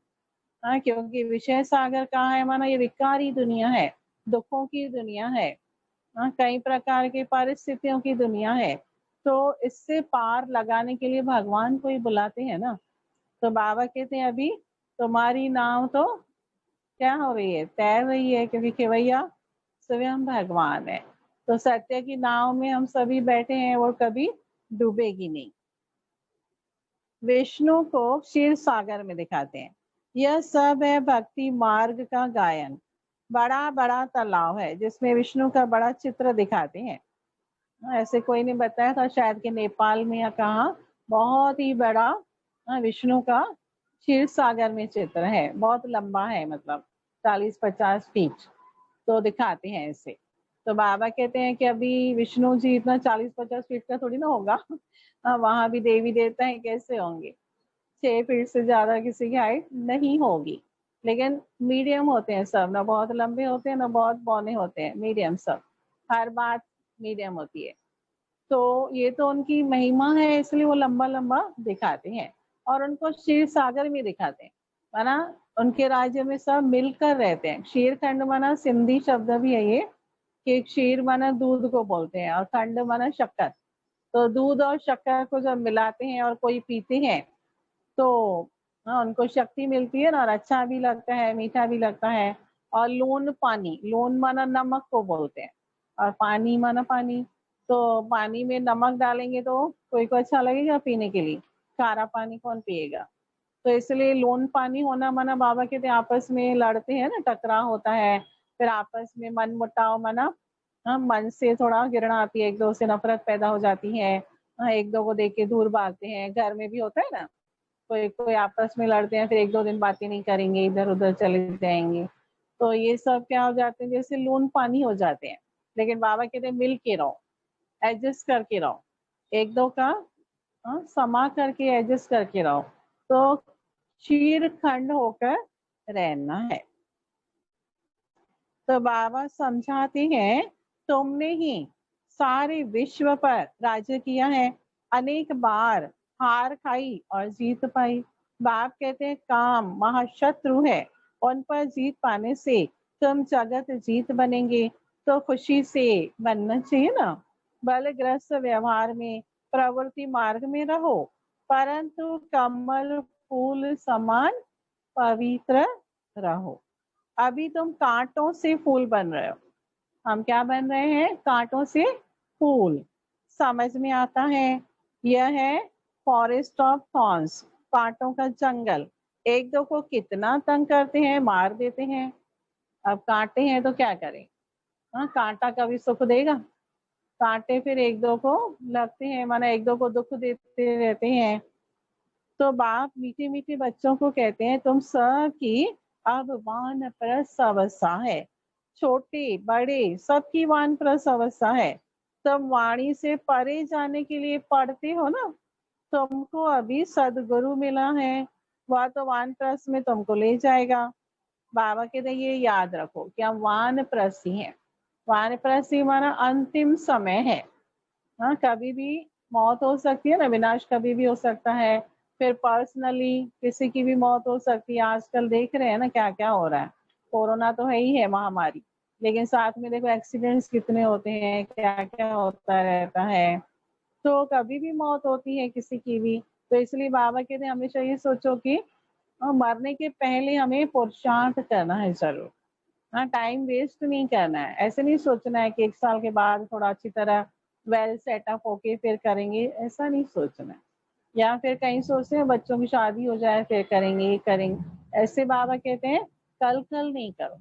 हाँ, क्योंकि विषय सागर कहाँ है? माना ये विकारी दुनिया है, दुखों की दुनिया है। हाँ, कई प्रकार की परिस्थितियों की दुनिया है। तो इससे पार लगाने के लिए भगवान को ही बुलाते हैं ना। तो बाबा कहते हैं अभी तुम्हारी नाव तो क्या हो रही है? तैर रही है, क्योंकि खेवैया स्वयं भगवान है। तो सत्य की नाव में हम सभी बैठे हैं, वो कभी डूबेगी नहीं। विष्णु को क्षीर सागर में दिखाते हैं। यह सब है भक्ति मार्ग का गायन। बड़ा बड़ा तालाब है जिसमें विष्णु का बड़ा चित्र दिखाते हैं। ऐसे कोई ने बताया था शायद कि नेपाल में या कहाँ बहुत ही बड़ा विष्णु का क्षीर सागर में चित्र है। बहुत लंबा है, मतलब 40-50 फीट। तो दिखाते हैं ऐसे। तो बाबा कहते हैं कि अभी विष्णु जी इतना 40-50 फीट का थोड़ी ना होगा। वहां भी देवी देवता है, कैसे होंगे? 6 फीट से ज्यादा किसी की हाइट नहीं होगी। लेकिन मीडियम होते हैं सब, ना बहुत लंबे होते हैं ना बहुत बौने होते हैं, मीडियम सब। हर बात मीडियम होती है। तो ये तो उनकी महिमा है, इसलिए वो लंबा लंबा दिखाते हैं। और उनको क्षीर सागर में दिखाते हैं, माना उनके राज्य में सब मिलकर रहते हैं। क्षीर खंड माना सिंधी शब्द भी है ये, कि क्षीर माना दूध को बोलते हैं और खंड माना शक्कर। तो दूध और शक्कर को जब मिलाते हैं और कोई पीते हैं तो हाँ, उनको शक्ति मिलती है ना, और अच्छा भी लगता है, मीठा भी लगता है। और लोन पानी, लोन माना नमक को बोलते हैं और पानी माना पानी। तो पानी में नमक डालेंगे तो कोई को अच्छा लगेगा पीने के लिए, खारा पानी कौन पिएगा? तो इसलिए लोन पानी होना माना बाबा कहते हैं आपस में लड़ते हैं ना, टकराव होता है, फिर आपस में मन मुटाव माना मन से थोड़ा गिरना आती है, एक दो से नफरत पैदा हो जाती है। एक दो को देख के दूर भागते हैं, घर में भी होता है ना, कोई कोई आपस में लड़ते हैं, फिर एक दो दिन बातें नहीं करेंगे, इधर उधर चले जाएंगे। तो ये सब क्या हो जाते हैं, जैसे लून पानी हो जाते हैं। लेकिन बाबा कहते हैं मिल के रहो, एडजस्ट करके रहो, एक दो का समा करके एडजस्ट करके रहो। तो क्षीर खंड होकर रहना है। तो बाबा समझाते हैं तुमने ही सारे विश्व पर राज्य किया है, अनेक बार हार खाई और जीत पाई। बाप कहते हैं काम महाशत्रु है, उन पर जीत पाने से तुम जगत जीत बनेंगे। तो खुशी से बनना चाहिए ना। बलग्रस्त व्यवहार में प्रवृत्ति मार्ग में रहो, परंतु कमल फूल समान पवित्र रहो। अभी तुम कांटों से फूल बन रहे हो, हम क्या बन रहे हैं? कांटों से फूल। समझ में आता है? यह है फॉरेस्ट ऑफ थॉर्न्स, कांटों का जंगल। एक दो को कितना तंग करते हैं, मार देते हैं। अब कांटे हैं तो क्या करें? हाँ, कांटा कभी सुख देगा? कांटे फिर एक दो को लगते हैं, माना एक दो को दुख देते रहते हैं। तो बाप मीठे मीठे बच्चों को कहते हैं तुम सब की अब वानप्रस्थ अवस्था है, छोटे बड़े सबकी वानप्रस्थ अवस्था है। तुम वाणी से परे जाने के लिए पढ़ते हो ना, तुमको अभी सदगुरु मिला है, वह तो वानप्रस्थ में तुमको ले जाएगा। बाबा कहते हैं ये याद रखो कि हम वानप्रस्थी हैं। वानप्रस्थी हमारा अंतिम समय है। हाँ, कभी भी मौत हो सकती है ना, विनाश कभी भी हो सकता है। फिर पर्सनली किसी की भी मौत हो सकती है। आजकल देख रहे हैं ना क्या क्या हो रहा है। कोरोना तो है ही है महामारी, लेकिन साथ में देखो एक्सीडेंट्स कितने होते हैं, क्या क्या होता रहता है। तो कभी भी मौत होती है किसी की भी। तो इसलिए बाबा कहते हैं हमेशा ये सोचो कि मरने के पहले हमें पुरुषार्थ करना है जरूर। हाँ, टाइम वेस्ट नहीं करना है। ऐसे नहीं सोचना है कि 1 साल के बाद थोड़ा अच्छी तरह वेल सेटअप होके फिर करेंगे, ऐसा नहीं सोचना है। या फिर कहीं सोचते हैं बच्चों की शादी हो जाए फिर करेंगे, ये करेंगे। ऐसे बाबा कहते हैं कल कल नहीं करो,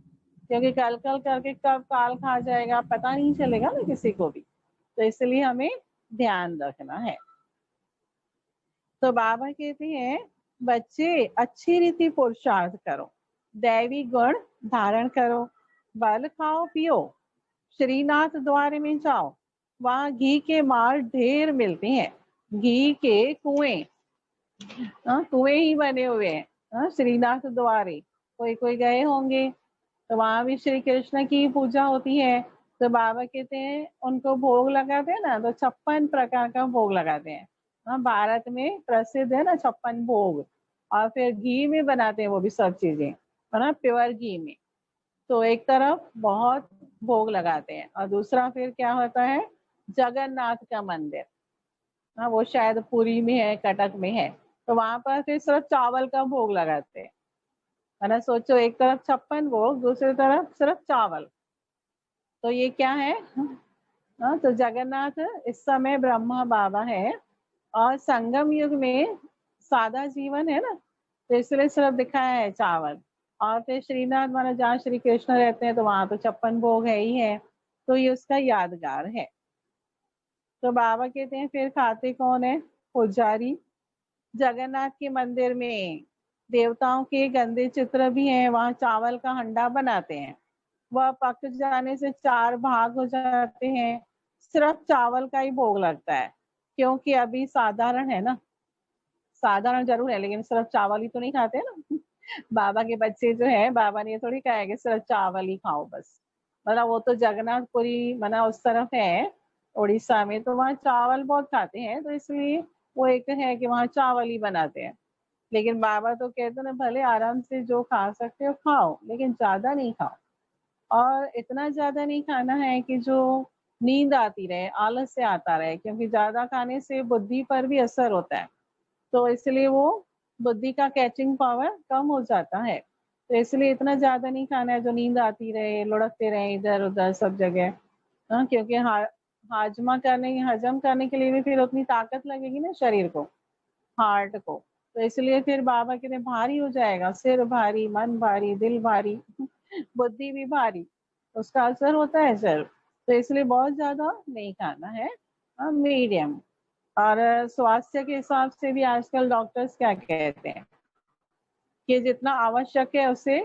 क्योंकि कल कल करके कब काल खा जाएगा पता नहीं चलेगा ना किसी को भी। तो इसलिए हमें ध्यान रखना है। तो बाबा कहते हैं बच्चे अच्छी रीति पुरुषार्थ करो, दैवी गुण धारण करो, बल खाओ पियो, श्रीनाथ द्वार में जाओ, वहां घी के मार ढेर मिलते हैं। घी के कुएं, कुएं ही बने हुए हैं। श्रीनाथ द्वारे कोई कोई गए होंगे, तो वहां भी श्री कृष्ण की पूजा होती है। तो बाबा कहते हैं उनको भोग लगाते हैं ना, तो 56 प्रकार का भोग लगाते हैं। भारत में प्रसिद्ध है ना 56 भोग। और फिर घी में बनाते हैं वो भी सब चीजें, है ना, प्योर घी में। तो एक तरफ बहुत भोग लगाते हैं और दूसरा फिर क्या होता है, जगन्नाथ का मंदिर। हाँ, वो शायद पुरी में है, कटक में है। तो वहां पर फिर सिर्फ चावल का भोग लगाते हैं। है ना, सोचो एक तरफ 56 भोग, दूसरी तरफ सिर्फ चावल। तो ये क्या है? हाँ, तो जगन्नाथ इस समय ब्रह्मा बाबा है और संगम युग में सादा जीवन है ना, तो इसलिए सिर्फ दिखाया है चावल। और फिर श्रीनाथ माना जहाँ श्री कृष्ण रहते हैं, तो वहां तो 56 भोग है ही है। तो ये उसका यादगार है। तो बाबा कहते हैं फिर खाते कौन है? पुजारी। जगन्नाथ के मंदिर में देवताओं के गंदे चित्र भी हैं, वहां चावल का हंडा बनाते हैं। वह पक जाने से 4 भाग हो जाते हैं। सिर्फ चावल का ही भोग लगता है, क्योंकि अभी साधारण है ना, साधारण जरूर है लेकिन सिर्फ चावल ही तो नहीं खाते ना। बाबा के बच्चे जो है, बाबा ने ये थोड़ी कहा है कि सिर्फ चावल ही खाओ बस। मतलब वो तो जगन्नाथपुरी मना उस तरफ है, उड़ीसा में, तो वहाँ चावल बहुत खाते हैं, तो इसलिए वो एक है कि वहाँ चावल ही बनाते हैं। लेकिन बाबा तो कहते हैं ना, भले आराम से जो खा सकते हो खाओ, लेकिन ज्यादा नहीं खाओ। और इतना ज्यादा नहीं खाना है कि जो नींद आती रहे, आलस से आता रहे, क्योंकि ज्यादा खाने से बुद्धि पर भी असर होता है। तो इसलिए वो बुद्धि का कैचिंग पावर कम हो जाता है। तो इसलिए इतना ज्यादा नहीं खाना है जो नींद आती रहे, लुढ़कते रहे इधर उधर सब जगह। हाँ, क्योंकि हाजमा करने, हजम करने के लिए भी फिर उतनी ताकत लगेगी ना शरीर को, हार्ट को। तो इसलिए फिर बाबा कहते हैं भारी हो जाएगा, सिर भारी, मन भारी, दिल भारी, बुद्धि भी भारी, उसका असर होता है सर। तो इसलिए बहुत ज्यादा नहीं खाना है, मीडियम। और स्वास्थ्य के हिसाब से भी आजकल डॉक्टर्स क्या कहते हैं कि जितना आवश्यक है उससे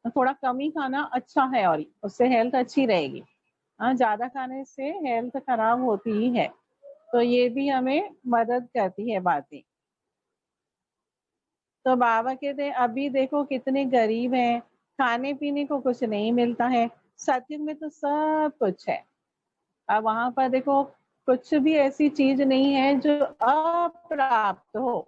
थोड़ा कम ही खाना अच्छा है, और उससे हेल्थ अच्छी रहेगी। हाँ, ज्यादा खाने से हेल्थ खराब होती ही है। तो ये भी हमें मदद करती है बातें। तो बाबा कहते हैं अभी देखो कितने गरीब हैं, खाने पीने को कुछ नहीं मिलता है। सत्युग में तो सब कुछ है। अब वहां पर देखो कुछ भी ऐसी चीज नहीं है जो अप्राप्त हो,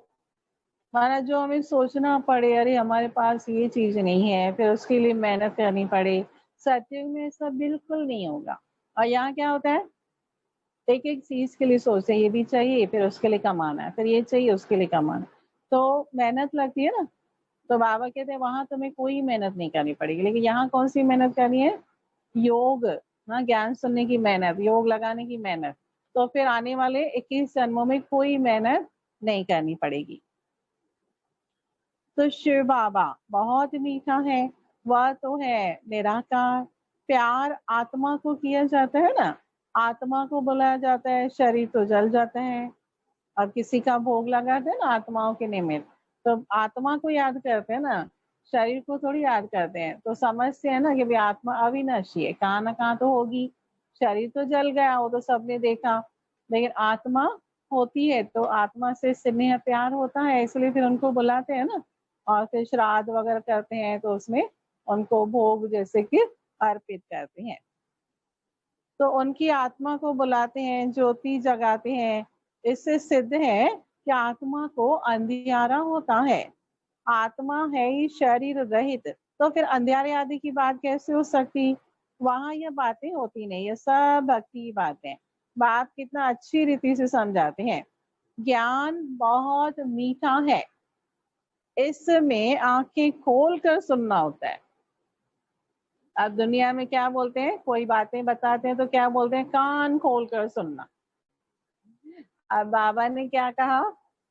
माना जो हमें सोचना पड़े अरे हमारे पास ये चीज नहीं है, फिर उसके लिए मेहनत करनी पड़े। सत्युग में सब बिल्कुल नहीं होगा। और यहाँ क्या होता है, एक एक चीज के लिए सोचते हैं, ये भी चाहिए, फिर उसके लिए कमाना है, फिर ये चाहिए, उसके लिए कमाना। तो मेहनत लगती है ना। तो बाबा कहते हैं वहां तुम्हें कोई मेहनत नहीं करनी पड़ेगी, लेकिन यहाँ कौन सी मेहनत करनी है, योग, ना, ज्ञान सुनने की मेहनत, योग लगाने की मेहनत। तो फिर आने वाले 21 जन्मों में कोई मेहनत नहीं करनी पड़ेगी। तो शिव बाबा बहुत मीठा है, वह तो है निराकार। प्यार आत्मा को किया जाता है ना, आत्मा को बुलाया जाता है, शरीर तो जल जाता है। अब किसी का भोग लगाते हैं ना आत्माओं के निमित्त, तो आत्मा को याद करते हैं ना, शरीर को थोड़ी याद करते हैं। तो समझते हैं ना कि भाई आत्मा अविनाशी है, कहाँ ना कहाँ तो होगी। शरीर तो जल गया, वो तो सबने देखा, लेकिन आत्मा होती है, तो आत्मा से स्नेह प्यार होता है, इसलिए फिर उनको बुलाते हैं ना। और फिर श्राद्ध वगैरह करते हैं, तो उसमें उनको भोग जैसे कि अर्पित करते हैं। तो उनकी आत्मा को बुलाते हैं, ज्योति जगाते हैं। इससे सिद्ध है कि आत्मा को अंधियारा होता है। आत्मा है ही शरीर रहित, तो फिर अंधियारे आदि की बात कैसे हो सकती। वहां ये बातें होती नहीं, ये सब भक्ति की बातें। बात कितना अच्छी रीति से समझाते हैं। ज्ञान बहुत मीठा है, इसमें आंखें खोल कर सुनना होता है। अब दुनिया में क्या बोलते हैं, कोई बातें बताते हैं तो क्या बोलते हैं, कान खोल कर सुनना। अब बाबा ने क्या कहा,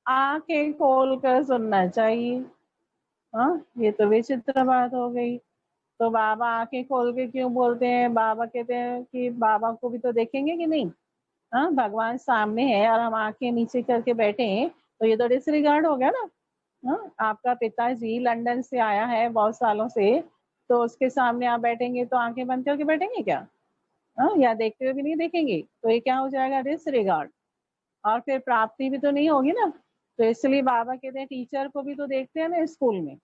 आंखें खोल कर सुनना चाहिए। हाँ, ये तो विचित्र बात हो गई। तो बाबा आंखें खोल के क्यों बोलते हैं, बाबा कहते हैं कि बाबा को भी तो देखेंगे कि नहीं। हाँ, भगवान सामने है और हम आंखें नीचे करके बैठे हैं, तो ये तो डिसरिगार्ड हो गया ना। हाँ, आपका पिताजी लंदन से आया है बहुत सालों से, तो उसके सामने आप बैठेंगे तो आंखें बंद करके बैठेंगे क्या। हाँ, या देखते हुए भी नहीं देखेंगे, तो ये क्या हो जाएगा, डिसरिगार्ड। और फिर प्राप्ति भी तो नहीं होगी ना। तो इसलिए बाबा कहते हैं टीचर को भी तो देखते हैं ना स्कूल में।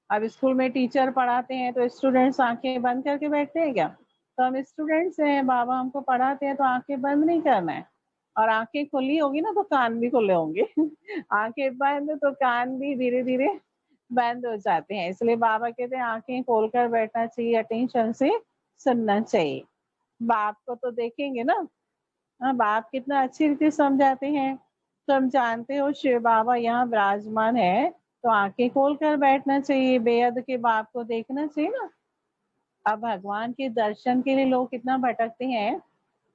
अब स्कूल में टीचर पढ़ाते हैं तो स्टूडेंट्स आंखें बंद करके बैठते हैं क्या। तो हम स्टूडेंट्स हैं, बाबा हमको पढ़ाते हैं, तो आंखें बंद नहीं करना है। और आंखें खुली होगी ना तो कान भी खुले होंगे। आंखें बंद तो कान भी धीरे धीरे बंद हो जाते हैं। इसलिए बाबा कहते हैं आंखें खोलकर बैठना चाहिए, अटेंशन से सुनना चाहिए। बाप को तो देखेंगे ना। हाँ, बाप कितना अच्छी रीति समझाते हैं। तो हम जानते हो शिव बाबा यहाँ विराजमान है, तो आंखें खोल कर बैठना चाहिए, बेहद के बाप को देखना चाहिए ना। अब भगवान के दर्शन के लिए लोग कितना भटकते हैं।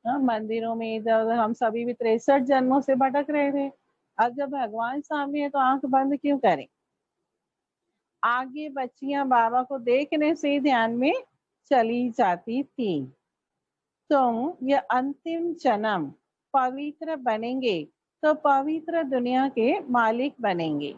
हाँ, मंदिरों में इधर उधर, हम सभी भी 63 जन्मों से भटक रहे थे। अब जब भगवान सामने है तो आंख बंद क्यों करें। आगे बच्चियां बाबा को देखने से ही ध्यान में चली जाती थी। तुम ये अंतिम जन्म पवित्र बनेंगे तो पवित्र दुनिया के मालिक बनेंगे।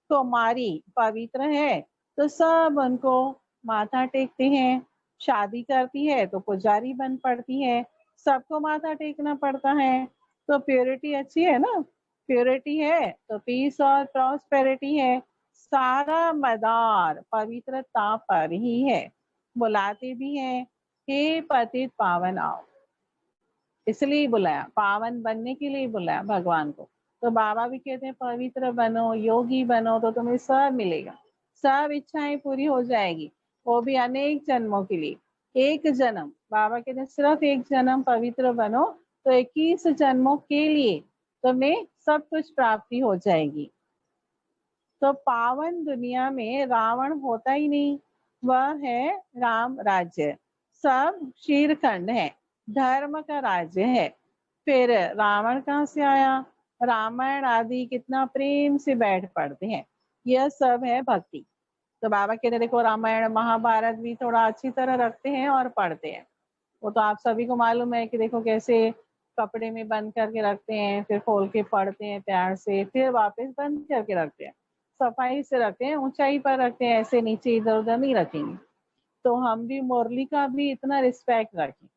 तो मारी पवित्र है तो सब उनको माथा टेकते हैं। शादी करती है तो पुजारी बन पड़ती है, सबको माथा टेकना पड़ता है। तो प्योरिटी अच्छी है ना, प्योरिटी है तो पीस और प्रॉस्पेरिटी है। सारा मदार पवित्रता पर ही है। बुलाते भी हैं, हे पतित पावन आओ, इसलिए बुलाया, पावन बनने के लिए बुलाया भगवान को। तो बाबा भी कहते हैं पवित्र बनो, योगी बनो, तो तुम्हें सब मिलेगा, सब इच्छाएं पूरी हो जाएगी, वो भी अनेक जन्मों के लिए। एक जन्म, बाबा कहते हैं सिर्फ एक जन्म पवित्र बनो तो 21 जन्मों के लिए तुम्हें सब कुछ प्राप्ति हो जाएगी। तो पावन दुनिया में रावण होता ही नहीं, वह है राम राज्य। सब शीरखंड है, धर्म का राज्य है। फिर रावण कहाँ से आया? रामायण आदि कितना प्रेम से बैठ पढ़ते हैं, यह सब है भक्ति। तो बाबा कहते देखो रामायण महाभारत भी थोड़ा अच्छी तरह रखते हैं और पढ़ते हैं। वो तो आप सभी को मालूम है कि देखो कैसे कपड़े में बंद करके रखते हैं, फिर खोल के पढ़ते हैं प्यार से, फिर वापस बंद करके रखते हैं, सफाई से रखते हैं, ऊंचाई पर रखते हैं, ऐसे नीचे इधर उधर नहीं रखेंगे। तो हम भी मुरली का भी इतना रिस्पेक्ट रखें,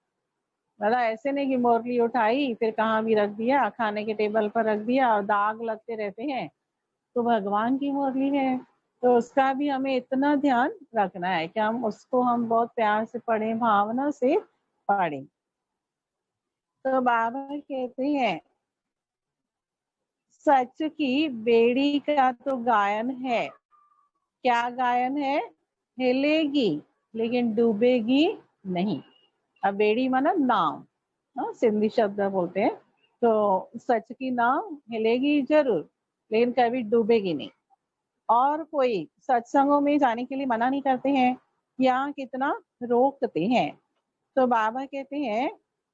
मतलब ऐसे नहीं कि मुरली उठाई फिर कहाँ भी रख दिया, खाने के टेबल पर रख दिया और दाग लगते रहते हैं। तो भगवान की मुरली है तो उसका भी हमें इतना ध्यान रखना है कि हम बहुत प्यार से पढ़ें, भावना से पढ़ें। तो बाबा कहते हैं सच की बेड़ी का तो गायन है। क्या गायन है? हिलेगी लेकिन डूबेगी नहीं। अब बेड़ी माना नाव, सिंधी शब्द बोलते हैं। तो सच की नाव हिलेगी जरूर लेकिन कभी डूबेगी नहीं। और कोई सत्संगों में जाने के लिए मना नहीं करते हैं, यहाँ कितना रोकते हैं। तो बाबा कहते हैं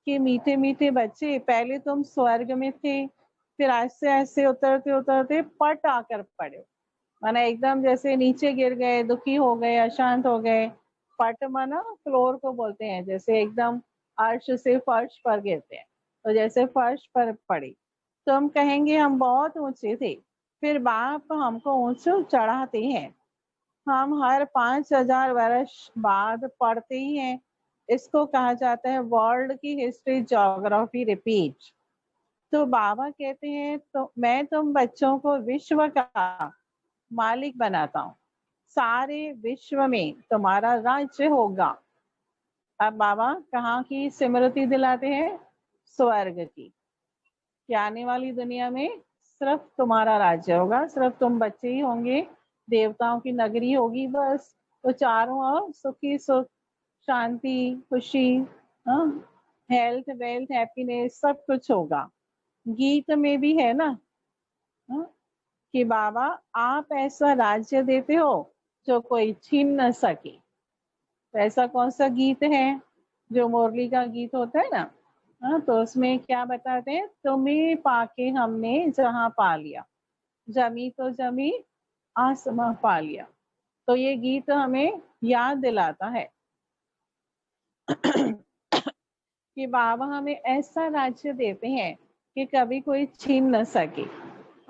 कि मीठे मीठे बच्चे, पहले तुम स्वर्ग में थे, फिर ऐसे ऐसे उतरते उतरते पट आकर पड़े, माना एकदम जैसे नीचे गिर गए, दुखी हो गए, अशांत हो गए। पट माना फ्लोर को बोलते हैं, जैसे एकदम अर्श से फर्श पर गिरते हैं, तो जैसे फर्श पर पड़ी। तो हम कहेंगे हम बहुत ऊंचे थे, फिर बाप हमको ऊंचे चढ़ाते हैं। हम हर 5000 वर्ष बाद पढ़ते ही हैं। इसको कहा जाता है वर्ल्ड की हिस्ट्री ज्योग्राफी रिपीट। तो बाबा कहते हैं तो मैं तुम बच्चों को विश्व का मालिक बनाता हूँ, सारे विश्व में तुम्हारा राज्य होगा। अब बाबा कहाँ की स्मृति दिलाते हैं? स्वर्ग की, कि आने वाली दुनिया में सिर्फ तुम्हारा राज्य होगा, सिर्फ तुम बच्चे ही होंगे, देवताओं की नगरी होगी बस। तो चारों ओर सुखी सुख, शांति, खुशी, हेल्थ, वेल्थ, हैप्पीनेस सब कुछ होगा। गीत में भी है ना, कि बाबा आप ऐसा राज्य देते हो जो कोई छीन न सके। तो ऐसा कौन सा गीत है? जो मुरली का गीत होता है ना, तो उसमें क्या बताते हैं? तुम्हें पाके हमने जहां पा लिया, जमी तो जमी आसमां पा लिया। तो ये गीत हमें याद दिलाता है कि बाबा हमें ऐसा राज्य देते हैं कि कभी कोई छीन न सके,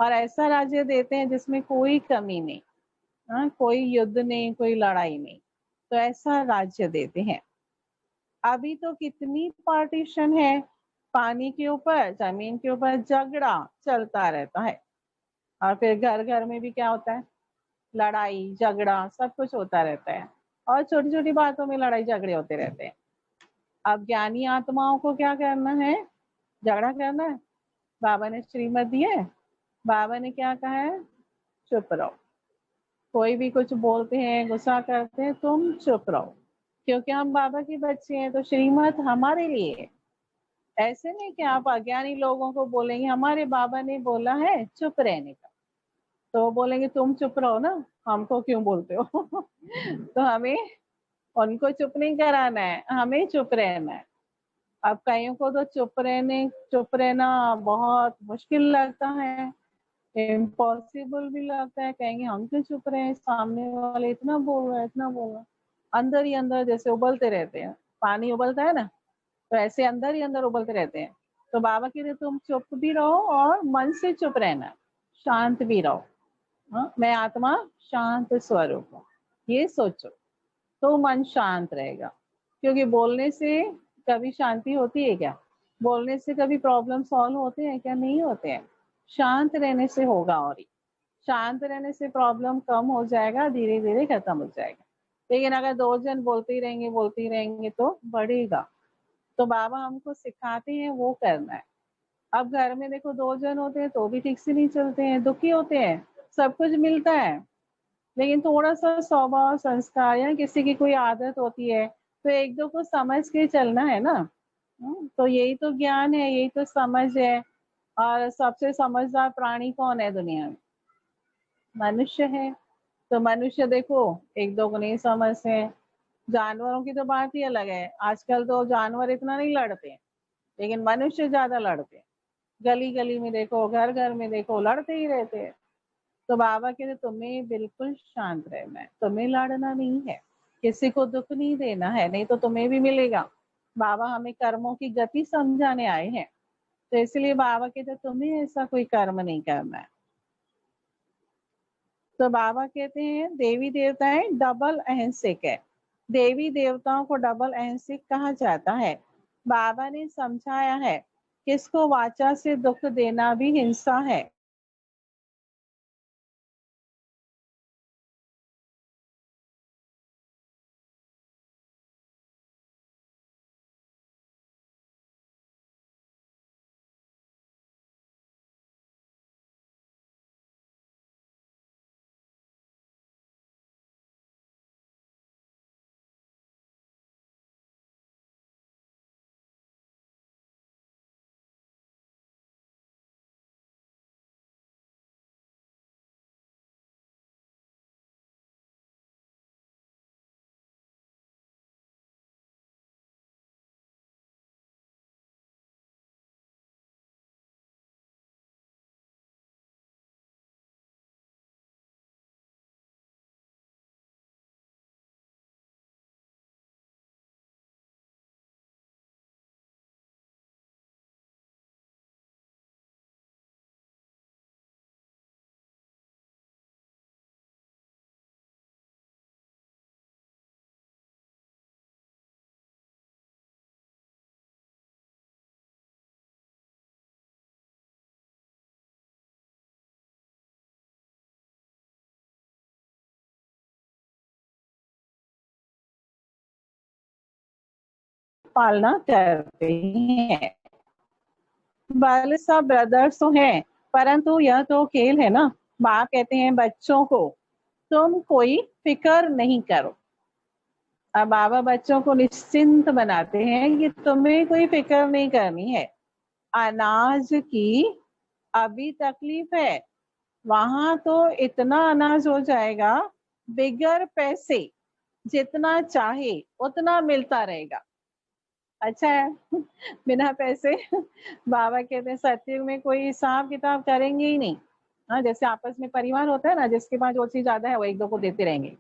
और ऐसा राज्य देते हैं जिसमें कोई कमी नहीं, कोई युद्ध नहीं, कोई लड़ाई नहीं। तो ऐसा राज्य देते हैं। अभी तो कितनी पार्टीशन है, पानी के ऊपर, जमीन के ऊपर झगड़ा चलता रहता है। और फिर घर घर में भी क्या होता है? लड़ाई झगड़ा सब कुछ होता रहता है, और छोटी छोटी बातों में लड़ाई झगड़े होते रहते हैं। अब ज्ञानी आत्माओं को क्या करना है? झगड़ा करना है? बाबा ने श्रीमत दी है, बाबा ने क्या कहा है? चुप रहो। कोई भी कुछ बोलते हैं, गुस्सा करते हैं, तुम चुप रहो, क्योंकि हम बाबा के बच्चे हैं। तो श्रीमत हमारे लिए है। ऐसे नहीं कि आप अज्ञानी लोगों को बोलेंगे हमारे बाबा ने बोला है चुप रहने का, तो वो बोलेंगे तुम चुप रहो ना, हमको क्यों बोलते हो? तो हमें उनको चुप नहीं कराना है, हमें चुप रहना है। अब कईयों को तो चुप रहना बहुत मुश्किल लगता है, इम्पॉसिबल भी लगता है। कहेंगे हम क्यों चुप रहे हैं, सामने वाले इतना बोल रहा है, इतना बोल रहा है। अंदर ही अंदर जैसे उबलते रहते हैं, पानी उबलता है ना, तो ऐसे अंदर ही अंदर उबलते रहते हैं। तो बाबा कहते तुम चुप भी रहो और मन से चुप रहना, शांत भी रहो। मैं आत्मा शांत स्वरूप हूँ, ये सोचो तो मन शांत रहेगा। क्योंकि बोलने से कभी शांति होती है क्या? बोलने से कभी प्रॉब्लम सॉल्व होते हैं क्या? नहीं होते हैं। शांत रहने से होगा, और ही शांत रहने से प्रॉब्लम कम हो जाएगा, धीरे धीरे खत्म हो जाएगा। लेकिन अगर दो जन बोलते ही रहेंगे तो बढ़ेगा। तो बाबा हमको सिखाते हैं वो करना है। अब घर में देखो दो जन होते हैं तो भी ठीक से नहीं चलते हैं, दुखी होते हैं, सब कुछ मिलता है, लेकिन थोड़ा सा स्वभाव संस्कार या किसी की कोई आदत होती है तो एक दो को समझ के चलना है ना। तो यही तो ज्ञान है, यही तो समझ है। और सबसे समझदार प्राणी कौन है दुनिया में? मनुष्य है। तो मनुष्य देखो एक दो को नहीं समझते हैं। जानवरों की तो बात ही अलग है, आजकल तो जानवर इतना नहीं लड़ते हैं, लेकिन मनुष्य ज्यादा लड़ते हैं। गली गली में देखो, घर घर में देखो, लड़ते ही रहते हैं। तो बाबा कहते तुम्हें बिल्कुल शांत रहना है, तुम्हें लड़ना नहीं है, किसी को दुख नहीं देना है, नहीं तो तुम्हें भी मिलेगा। बाबा हमें कर्मों की गति समझाने आए हैं, तो इसलिए बाबा कहते तुम्हें ऐसा कोई कर्म नहीं करना है। तो बाबा कहते हैं देवी देवताएं डबल अहिंसक है। देवी देवताओं को डबल अहिंसक कहा जाता है। बाबा ने समझाया है किसको वाचा से दुख देना भी हिंसा है। पालना करते हैं। बाल सब ब्रदर्स तो हैं, परंतु यह तो खेल है ना। बाप कहते हैं बच्चों को तुम कोई फिक्र नहीं करो। अब बाबा बच्चों को निश्चिंत बनाते हैं कि तुम्हें कोई फिक्र नहीं करनी है। अनाज की अभी तकलीफ है, वहां तो इतना अनाज हो जाएगा, बिगर पैसे जितना चाहे उतना मिलता रहेगा। अच्छा है बिना पैसे बाबा कहते हैं सत्युग में कोई हिसाब किताब करेंगे ही नहीं। हाँ, जैसे आपस में परिवार होता है ना, जिसके पास जो चीज ज्यादा है वो एक दो को देते रहेंगे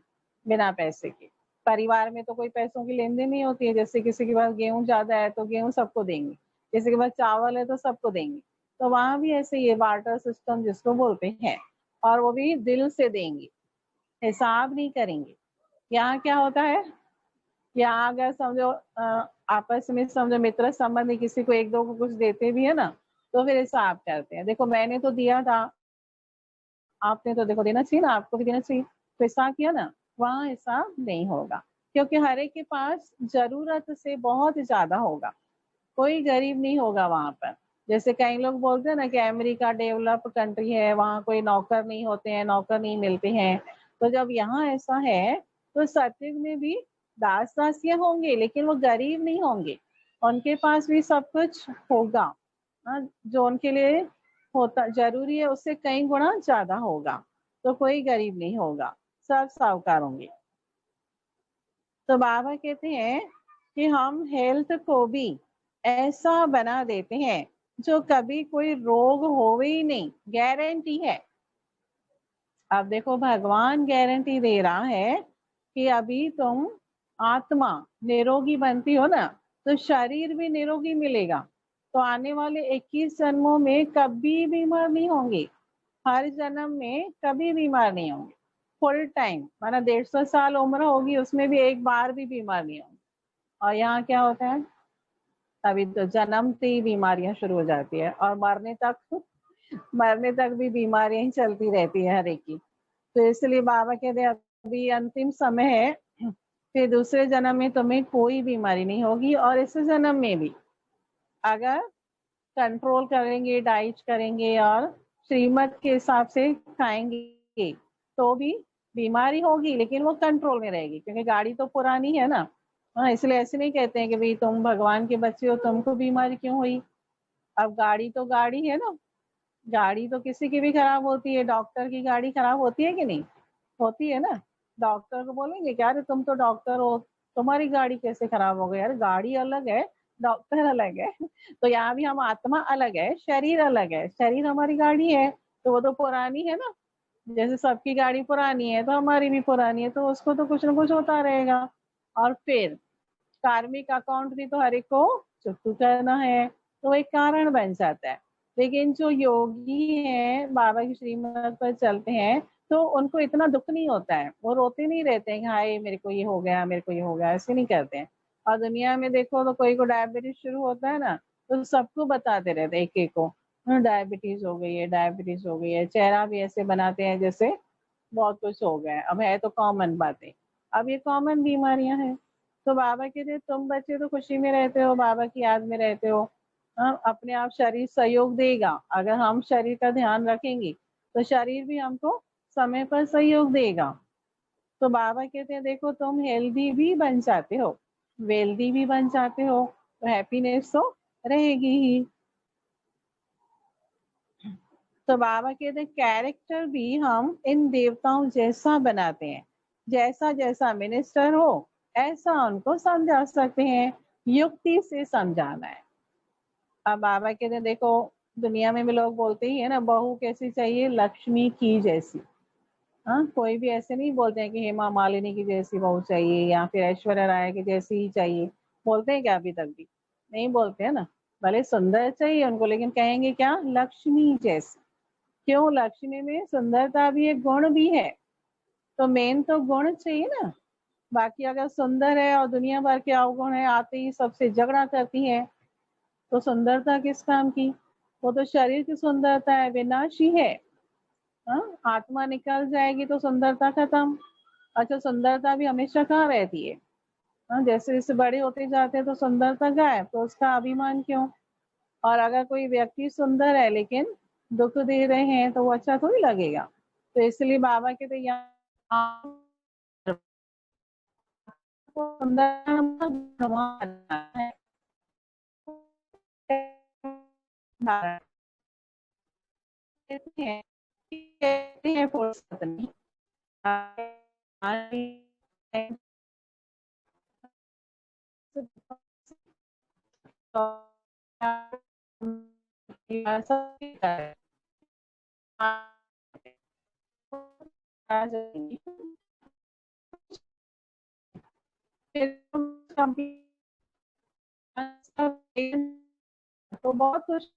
बिना पैसे के। परिवार में तो कोई पैसों की लेन देन नहीं होती है। जैसे किसी के पास गेहूं ज्यादा है तो गेहूं सबको देंगे, किसी के पास चावल है तो सबको देंगे। तो वहां भी ऐसे ये बार्टर सिस्टम जिसको बोलते हैं, और वो भी दिल से देंगे, हिसाब नहीं करेंगे। यहाँ क्या होता है, यहाँ अगर समझो आपस में समझो मित्र संबंधी किसी को एक दो को कुछ देते भी है ना, तो फिर हिसाब करते हैं, देखो मैंने तो दिया था, आपने तो देखो देना चाहिए ना, आपको भी देना चाहिए, तो हिसाब किया ना। वहाँ हिसाब नहीं होगा, क्योंकि हर एक के पास जरूरत से बहुत ज्यादा होगा, कोई गरीब नहीं होगा वहां पर। जैसे कई लोग बोलते हैं ना कि अमेरिका डेवलप कंट्री है, वहाँ कोई नौकर नहीं होते हैं, नौकर नहीं मिलते हैं। तो जब यहाँ ऐसा है तो सत्युग में भी दास दासियां होंगे, लेकिन वो गरीब नहीं होंगे, उनके पास भी सब कुछ होगा। हाँ, जो उनके लिए होता जरूरी है उससे कई गुना ज्यादा होगा। तो कोई गरीब नहीं होगा, सब साहूकार होंगे। तो बाबा कहते हैं कि हम हेल्थ को भी ऐसा बना देते हैं जो कभी कोई रोग होवे ही नहीं, गारंटी है। अब देखो भगवान गारंटी दे रहा है कि अभी तुम आत्मा निरोगी बनती हो ना, तो शरीर भी निरोगी मिलेगा। तो आने वाले 21 जन्मों में कभी बीमार नहीं होंगे, हर जन्म में कभी बीमार नहीं होंगे। फुल टाइम माना 150 साल उम्र होगी, उसमें भी एक बार भी बीमार नहीं होंगे। और यहाँ क्या होता है, तभी तो जन्मते ही बीमारियां शुरू हो जाती है और मरने तक भी बीमारियां ही चलती रहती है हर एक की। तो इसलिए बाबा कहते हैं अभी अंतिम समय है, फिर दूसरे जन्म में तुम्हें कोई बीमारी नहीं होगी, और इस जन्म में भी अगर कंट्रोल करेंगे, डाइट करेंगे और श्रीमत के हिसाब से खाएंगे तो भी बीमारी होगी, लेकिन वो कंट्रोल में रहेगी, क्योंकि गाड़ी तो पुरानी है ना। हाँ, इसलिए ऐसे नहीं कहते हैं कि भाई तुम भगवान के बच्चे हो, तुमको बीमारी क्यों हुई। अब गाड़ी तो गाड़ी है ना, गाड़ी तो किसी की भी खराब होती है, डॉक्टर की गाड़ी खराब होती है कि नहीं, होती है ना। डॉक्टर को बोलेंगे क्या, अरे तुम तो डॉक्टर हो, तुम्हारी गाड़ी कैसे खराब हो गई। यार गाड़ी अलग है, डॉक्टर अलग है। तो यहाँ भी हम आत्मा अलग है, शरीर अलग है, शरीर हमारी गाड़ी है, तो वो तो पुरानी है ना। जैसे सबकी गाड़ी पुरानी है तो हमारी भी पुरानी है, तो उसको तो कुछ ना कुछ होता रहेगा। और फिर कार्मिक अकाउंट भी तो हर एक को चुकता करना है, तो एक कारण बन जाता है। लेकिन जो योगी हैं, बाबा की श्रीमत पर चलते हैं, तो उनको इतना दुख नहीं होता है, वो रोते नहीं रहते हैं कि हाय मेरे को ये हो गया, मेरे को ये हो गया, ऐसे नहीं करते हैं। और दुनिया में देखो तो कोई को डायबिटीज शुरू होता है ना, तो सबको बताते रहते हैं एक एक को, डायबिटीज हो गई है, डायबिटीज हो गई है, चेहरा भी ऐसे बनाते हैं जैसे बहुत कुछ हो गया है। अब है तो कॉमन बातें, अब ये कॉमन बीमारियां हैं। तो बाबा कहते हैं तुम बच्चे तो खुशी में रहते हो, बाबा की याद में रहते हो, अपने आप शरीर सहयोग देगा। अगर हम शरीर का ध्यान रखेंगे तो शरीर भी हमको समय पर सहयोग देगा। तो बाबा कहते हैं देखो तुम हेल्दी भी बन जाते हो, वेल्दी भी बन जाते हो, तो हैप्पीनेस तो रहेगी ही। तो बाबा कहते हैं कैरेक्टर भी हम इन देवताओं जैसा बनाते हैं, जैसा जैसा मिनिस्टर हो ऐसा उनको समझा सकते हैं, युक्ति से समझाना है। अब बाबा कहते हैं देखो दुनिया में भी लोग बोलते ही है ना, बहू कैसी चाहिए, लक्ष्मी की जैसी। हाँ, कोई भी ऐसे नहीं बोलते हैं कि हेमा मालिनी की जैसी बहू चाहिए या फिर ऐश्वर्या राय की जैसी ही चाहिए, बोलते हैं क्या, अभी तक भी नहीं बोलते हैं ना। भले सुंदर चाहिए उनको, लेकिन कहेंगे क्या, लक्ष्मी जैसी। क्यों, लक्ष्मी में सुंदरता भी एक गुण भी है, तो मेन तो गुण चाहिए ना। बाकी अगर सुंदर है और दुनिया भर के अवगुण है, आते ही सबसे झगड़ा करती है, तो सुंदरता किस काम की। वो तो शरीर की सुंदरता है, विनाशी है। हाँ, आत्मा निकल जाएगी तो सुंदरता खत्म। अच्छा, सुंदरता भी हमेशा कहाँ रहती है। हाँ, जैसे जैसे बड़े होते जाते हैं तो सुंदरता गायब, तो उसका अभिमान क्यों। और अगर कोई व्यक्ति सुंदर है लेकिन दुख दे रहे हैं तो वो अच्छा थोड़ी लगेगा। तो इसलिए बाबा के तो यहाँ सुंदर भगवान है, कहते हैं कहते हैं फुर्सत नहीं। तो बहुत कुछ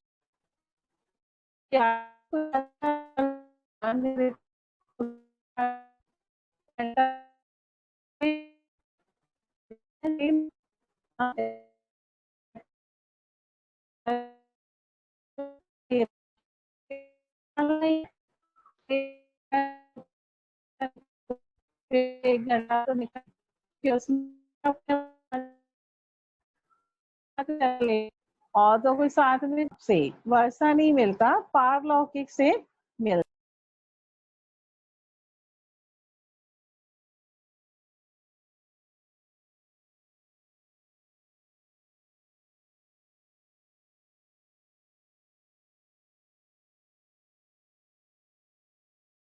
एक घंटा तो निकल के उसमें चले, और तो कोई साथ में से वर्षा नहीं मिलता, पारलौकिक से मिलता।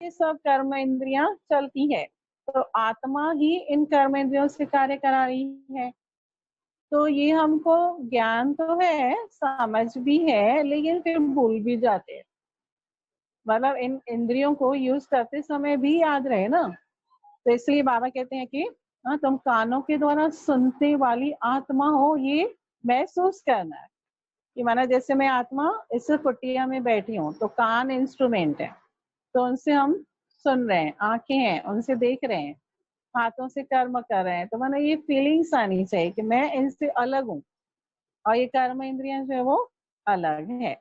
ये सब कर्म इंद्रियां चलती है, तो आत्मा ही इन कर्म इंद्रियों से कार्य करा रही है। तो ये हमको ज्ञान तो है, समझ भी है, लेकिन फिर भूल भी जाते हैं। मतलब इन इंद्रियों को यूज करते समय भी याद रहे ना। तो इसलिए बाबा कहते हैं कि हाँ, तुम कानों के द्वारा सुनने वाली आत्मा हो, ये महसूस करना है। कि माना जैसे मैं आत्मा इस कुटिया में बैठी हूँ, तो कान इंस्ट्रूमेंट है, तो उनसे हम सुन रहे हैं, आंखें हैं उनसे देख रहे हैं, हाथों से कर्म कर रहे हैं, तो मैंने ये फीलिंग्स आनी चाहिए कि मैं इनसे अलग हूँ, और ये कर्म इंद्रियां जो है वो अलग है।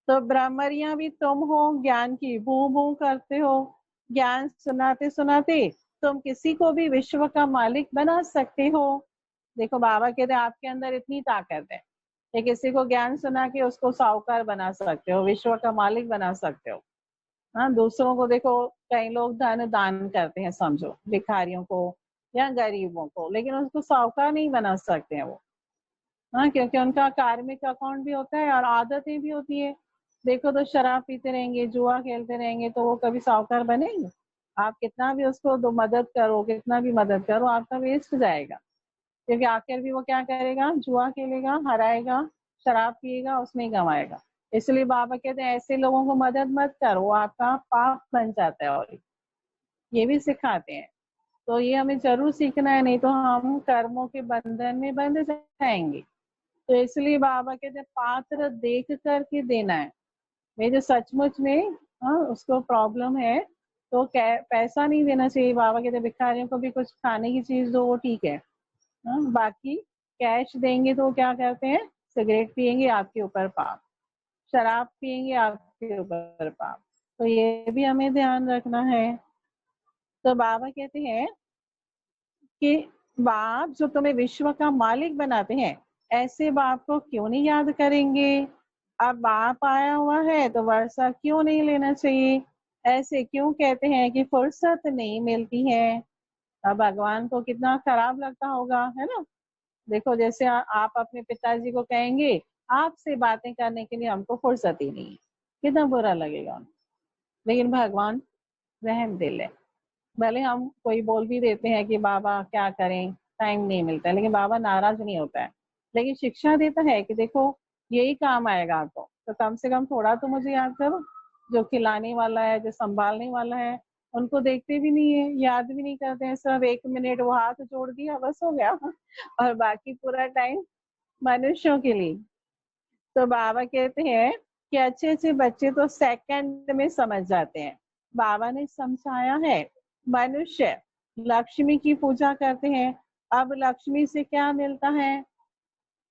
तो ब्रह्मरियां भी तुम हो, ज्ञान की बू बू करते हो, ज्ञान सुनाते सुनाते तुम किसी को भी विश्व का मालिक बना सकते हो। देखो बाबा कहते हैं आपके अंदर इतनी ताकत है कि किसी को ज्ञान सुना के उसको साहूकार बना सकते हो, विश्व का मालिक बना सकते हो। हाँ, दूसरों को देखो, कई लोग धन दान करते हैं, समझो भिखारियों को या गरीबों को, लेकिन उसको साहूकार नहीं बना सकते हैं वो। हाँ, क्योंकि उनका कार्मिक अकाउंट भी होता है और आदतें भी होती है। देखो तो शराब पीते रहेंगे, जुआ खेलते रहेंगे, तो वो कभी साहूकार बनेंगे? आप कितना भी उसको दो मदद करो, कितना भी मदद करो, आपका वेस्ट जाएगा, क्योंकि आखिर भी वो क्या करेगा, जुआ खेलेगा, हराएगा, शराब पिएगा, उसमें ही कमाएगा। इसलिए बाबा कहते हैं ऐसे लोगों को मदद मत करो, वो आपका पाप बन जाता है। और ये भी सिखाते हैं। तो ये हमें जरूर सीखना है, नहीं तो हम कर्मों के बंधन में बंध जाएंगे। तो इसलिए बाबा कहते हैं पात्र देख करके देना है। मैं जो सचमुच में उसको प्रॉब्लम है, तो पैसा नहीं देना चाहिए। बाबा कहते हैं भिखारियों को भी कुछ खाने की चीज दो, वो ठीक है। बाकी कैश देंगे तो क्या करते हैं, सिगरेट पियेंगे आपके ऊपर पाप, शराब पियेंगे आपके ऊपर पाप। तो ये भी हमें ध्यान रखना है। तो बाबा कहते हैं कि बाप जो तुम्हें विश्व का मालिक बनाते हैं, ऐसे बाप को क्यों नहीं याद करेंगे? अब बाप आया हुआ है तो वर्षा क्यों नहीं लेना चाहिए? ऐसे क्यों कहते हैं कि फुर्सत नहीं मिलती है? अब भगवान को कितना खराब लगता होगा, है ना? देखो जैसे आप अपने पिताजी को कहेंगे आपसे बातें करने के लिए हमको फुर्सत ही नहीं है, कितना बुरा लगेगा उनको। लेकिन भगवान रहम दिल है। भले हम कोई बोल भी देते हैं कि बाबा क्या करें, टाइम नहीं मिलता है, लेकिन बाबा नाराज नहीं होता है। लेकिन शिक्षा देता है कि देखो यही काम आएगा आपको, तो कम से कम थोड़ा तो मुझे याद करो। जो खिलाने वाला है, जो संभालने वाला है, उनको देखते भी नहीं है, याद भी नहीं करते हैं। सिर्फ 1 मिनट वो हाथ जोड़ दिया, बस हो गया। और बाकी पूरा टाइम मनुष्यों के लिए। तो बाबा कहते हैं कि अच्छे अच्छे बच्चे तो सेकंड में समझ जाते हैं। बाबा ने समझाया है, मनुष्य लक्ष्मी की पूजा करते हैं। अब लक्ष्मी से क्या मिलता है?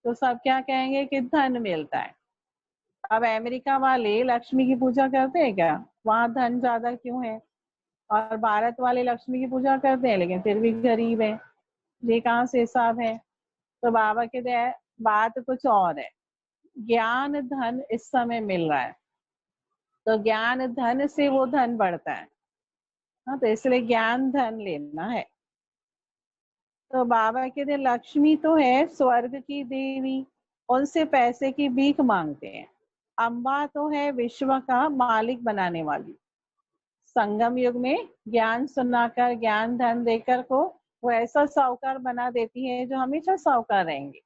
तो सब क्या कहेंगे कि धन मिलता है। अब अमेरिका वाले लक्ष्मी की पूजा करते हैं क्या? वहां धन ज्यादा क्यों है? और भारत वाले लक्ष्मी की पूजा करते हैं लेकिन फिर भी गरीब है। ये कहाँ से हिसाब है? तो बाबा कहते हैं बात कुछ और है। ज्ञान धन इस समय मिल रहा है, तो ज्ञान धन से वो धन बढ़ता है। हाँ, तो इसलिए ज्ञान धन लेना है। तो बाबा कहते हैं लक्ष्मी तो है स्वर्ग की देवी, उनसे पैसे की भीख मांगते हैं। अम्बा तो है विश्व का मालिक बनाने वाली। संगम युग में ज्ञान सुनाकर, ज्ञान धन देकर को वो ऐसा साहूकार बना देती है जो हमेशा साहूकार रहेंगे,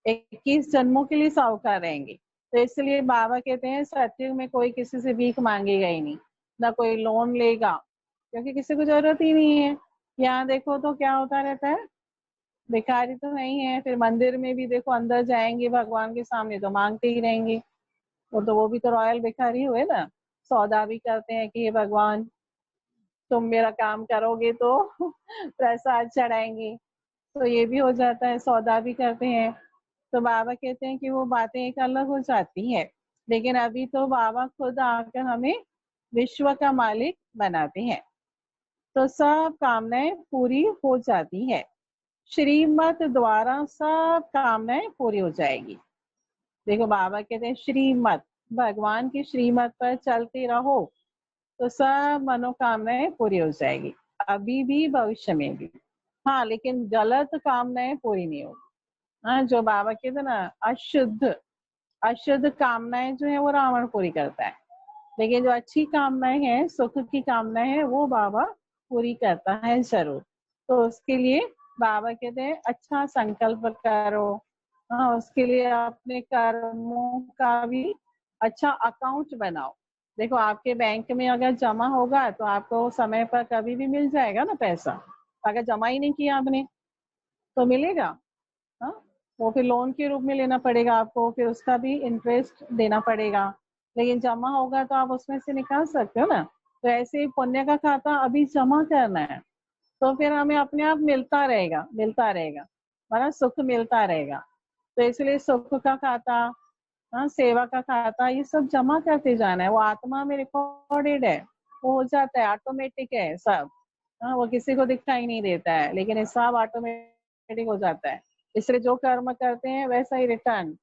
21 जन्मों के लिए साहूकार रहेंगे। तो इसलिए बाबा कहते हैं सत्युग में कोई किसी से भीख मांगेगा ही नहीं, ना कोई लोन लेगा, क्योंकि किसी को जरूरत ही नहीं है। यहाँ देखो तो क्या होता रहता है, भिखारी तो नहीं है, फिर मंदिर में भी देखो अंदर जाएंगे भगवान के सामने तो मांगते ही रहेंगे। वो भी तो रॉयल भिखारी हुए ना। सौदा भी करते हैं कि हे भगवान तुम मेरा काम करोगे तो प्रसाद चढ़ाएंगे। तो ये भी हो जाता है, सौदा भी करते हैं। तो बाबा कहते हैं कि वो बातें एक अलग हो जाती है, लेकिन अभी तो बाबा खुद आकर हमें विश्व का मालिक बनाते हैं, तो सब कामनाएं पूरी हो जाती है। श्रीमत द्वारा सब कामनाएं पूरी हो जाएगी। देखो बाबा कहते हैं श्रीमत, भगवान की श्रीमत पर चलते रहो तो सब मनोकामनाएं पूरी हो जाएगी, अभी भी भविष्य में भी। हाँ, लेकिन गलत कामनाएं पूरी नहीं होगी। हाँ, जो बाबा कहते ना अशुद्ध अशुद्ध कामनाएं जो है वो रावण पूरी करता है, लेकिन जो अच्छी कामनाएं हैं, सुख की कामनाएं हैं, वो बाबा पूरी करता है जरूर। तो उसके लिए बाबा कहते हैं अच्छा संकल्प करो। हाँ, उसके लिए अपने कर्मों का भी अच्छा अकाउंट बनाओ। देखो आपके बैंक में अगर जमा होगा तो आपको समय पर कभी भी मिल जाएगा ना पैसा। अगर जमा ही नहीं किया आपने तो मिलेगा? हाँ, वो फिर लोन के रूप में लेना पड़ेगा आपको, फिर उसका भी इंटरेस्ट देना पड़ेगा। लेकिन जमा होगा तो आप उसमें से निकाल सकते हो ना। तो ऐसे ही पुण्य का खाता अभी जमा करना है, तो फिर हमें अपने आप मिलता रहेगा, हमारा सुख मिलता रहेगा। तो इसलिए सुख का खाता, हाँ, सेवा का खाता, ये सब जमा करते जाना है। वो आत्मा में रिकॉर्डेड है, वो हो जाता है, ऑटोमेटिक है सब। हाँ, वो किसी को दिखाई नहीं देता है, लेकिन ये सब ऑटोमेटिक हो जाता है। इसलिए जो कर्म करते हैं वैसा ही रिटर्न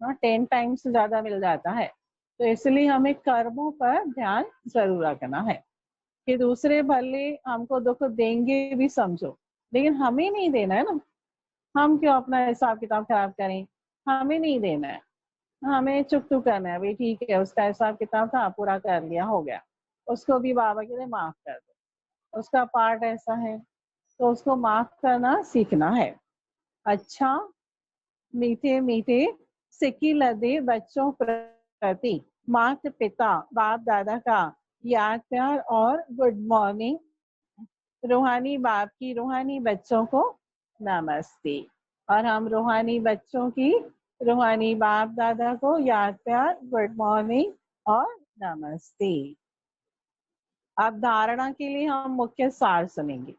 10 टाइम्स ज्यादा मिल जाता है। तो इसलिए हमें कर्मों पर ध्यान जरूर रखना है कि दूसरे भले हमको दुख देंगे भी समझो, लेकिन हमें नहीं देना है ना। हम क्यों अपना हिसाब किताब खराब करें, हमें नहीं देना है। हमें चुप चुप करना है, भाई ठीक है, उसका हिसाब किताब था, पूरा कर लिया, हो गया, उसको भी बाबा के लिए माफ कर दो, उसका पार्ट ऐसा है, तो उसको माफ करना सीखना है। अच्छा, मीठे मीठे सिक्की लदे बच्चों प्रति माता पिता बाप दादा का याद प्यार और गुड मॉर्निंग। रूहानी बाप की रूहानी बच्चों को नमस्ते। और हम रूहानी बच्चों की रूहानी बाप दादा को याद प्यार, गुड मॉर्निंग और नमस्ते। अब धारणा के लिए हम मुख्य सार सुनेंगे।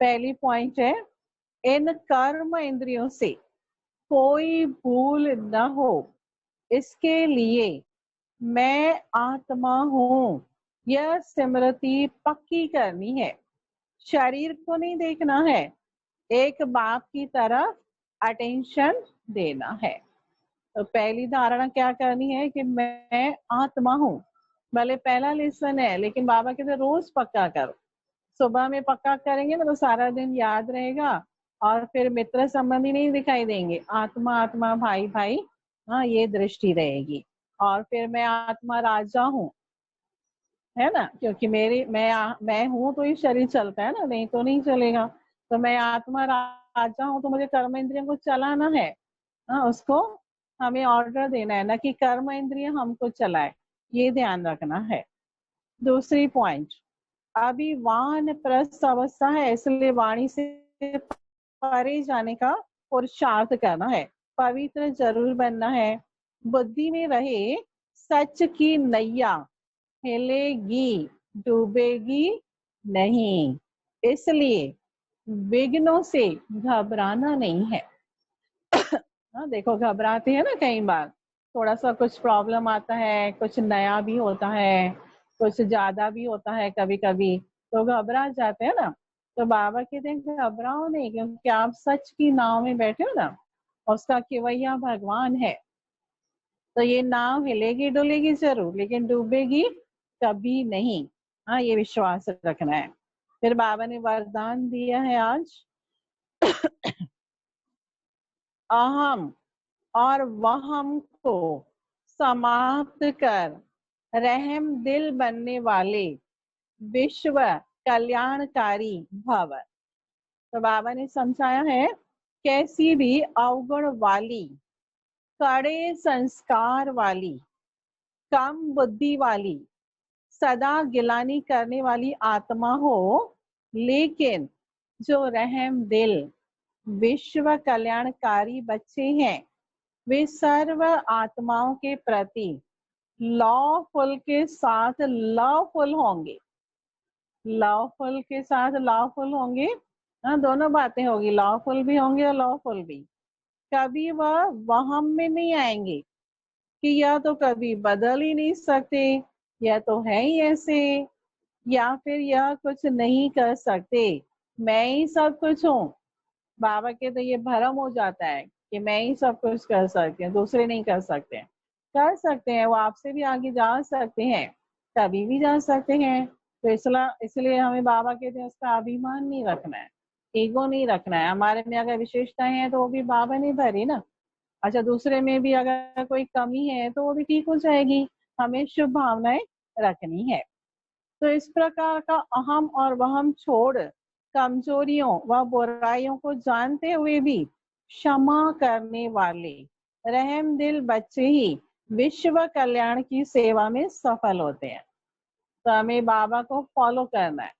पहली पॉइंट है, इन कर्म इंद्रियों से कोई भूल न हो, इसके लिए मैं आत्मा हूं यह स्मृति पक्की करनी है। शरीर को नहीं देखना है, एक बाप की तरफ अटेंशन देना है। तो पहली धारणा क्या करनी है कि मैं आत्मा हूँ। भले पहला लेसन है, लेकिन बाबा कहते रोज पक्का करो। सुबह में पक्का करेंगे ना तो सारा दिन याद रहेगा, और फिर मित्र संबंधी नहीं दिखाई देंगे, आत्मा आत्मा भाई भाई, हाँ, ये दृष्टि रहेगी। और फिर मैं आत्मा राजा हूँ, है ना, क्योंकि मैं हूँ तो ये शरीर चलता है ना, नहीं तो नहीं चलेगा। तो मैं आत्मा राजा हूँ, तो मुझे कर्म इंद्रियों को चलाना है। हाँ, उसको हमें ऑर्डर देना है, ना कि कर्म इंद्रिय हमको चलाए, ये ध्यान रखना है। दूसरी पॉइंट, अभी वानप्रस्थ अवस्था है, इसलिए वाणी से परे जाने का पुरुषार्थ करना है। पवित्र जरूर बनना है। बुद्धि में रहे सच की नैया हिलेगी डूबेगी नहीं, इसलिए विघ्नों से घबराना नहीं है। हाँ, देखो घबराते हैं ना, कई बार थोड़ा सा कुछ प्रॉब्लम आता है, कुछ नया भी होता है, कुछ ज्यादा भी होता है, कभी कभी तो घबरा जाते हैं ना। तो बाबा कहते हैं घबराओ नहीं, क्योंकि आप सच की नाव में बैठे हो ना, उसका केवैया भगवान है। तो ये नाव हिलेगी डुलेगी जरूर, लेकिन डूबेगी कभी नहीं। हाँ, ये विश्वास रखना है। फिर बाबा ने वरदान दिया है आज, अहम और वहम को समाप्त कर रहम दिल बनने वाले विश्व कल्याणकारी भव। तो बाबा ने समझाया है, कैसी भी अवगुण वाली, कड़े संस्कार वाली, कम बुद्धि वाली, सदा गिलानी करने वाली आत्मा हो, लेकिन जो रहम दिल विश्व कल्याणकारी बच्चे हैं, वे सर्व आत्माओं के प्रति लवफुल के साथ लवफुल होंगे। लवफुल के साथ लवफुल होंगे, हाँ, दोनों बातें होगी, लवफुल भी होंगे और लवफुल भी। कभी वह वहम में नहीं आएंगे कि यह तो कभी बदल ही नहीं सकते, यह तो है ही ऐसे, या फिर यह कुछ नहीं कर सकते, मैं ही सब कुछ हूँ। बाबा के तो ये भरम हो जाता है कि मैं ही सब कुछ कर सकती हूँ, दूसरे नहीं कर सकते। कर सकते हैं, वो आपसे भी आगे जा सकते हैं, कभी भी जा सकते हैं। तो इसलिए हमें बाबा कहते हैं उसका अभिमान नहीं रखना है, ईगो नहीं रखना है। हमारे में अगर विशेषताएं हैं तो वो भी बाबा ने भरी ना। अच्छा, दूसरे में भी अगर कोई कमी है तो वो भी ठीक हो जाएगी। हमें शुभ भावनाएं रखनी है। तो इस प्रकार का अहम और वहम छोड़ कमजोरियों व बुराइयों को जानते हुए भी क्षमा करने वाले रहम दिल बच्चे ही विश्व कल्याण की सेवा में सफल होते हैं। तो हमें बाबा को फॉलो करना है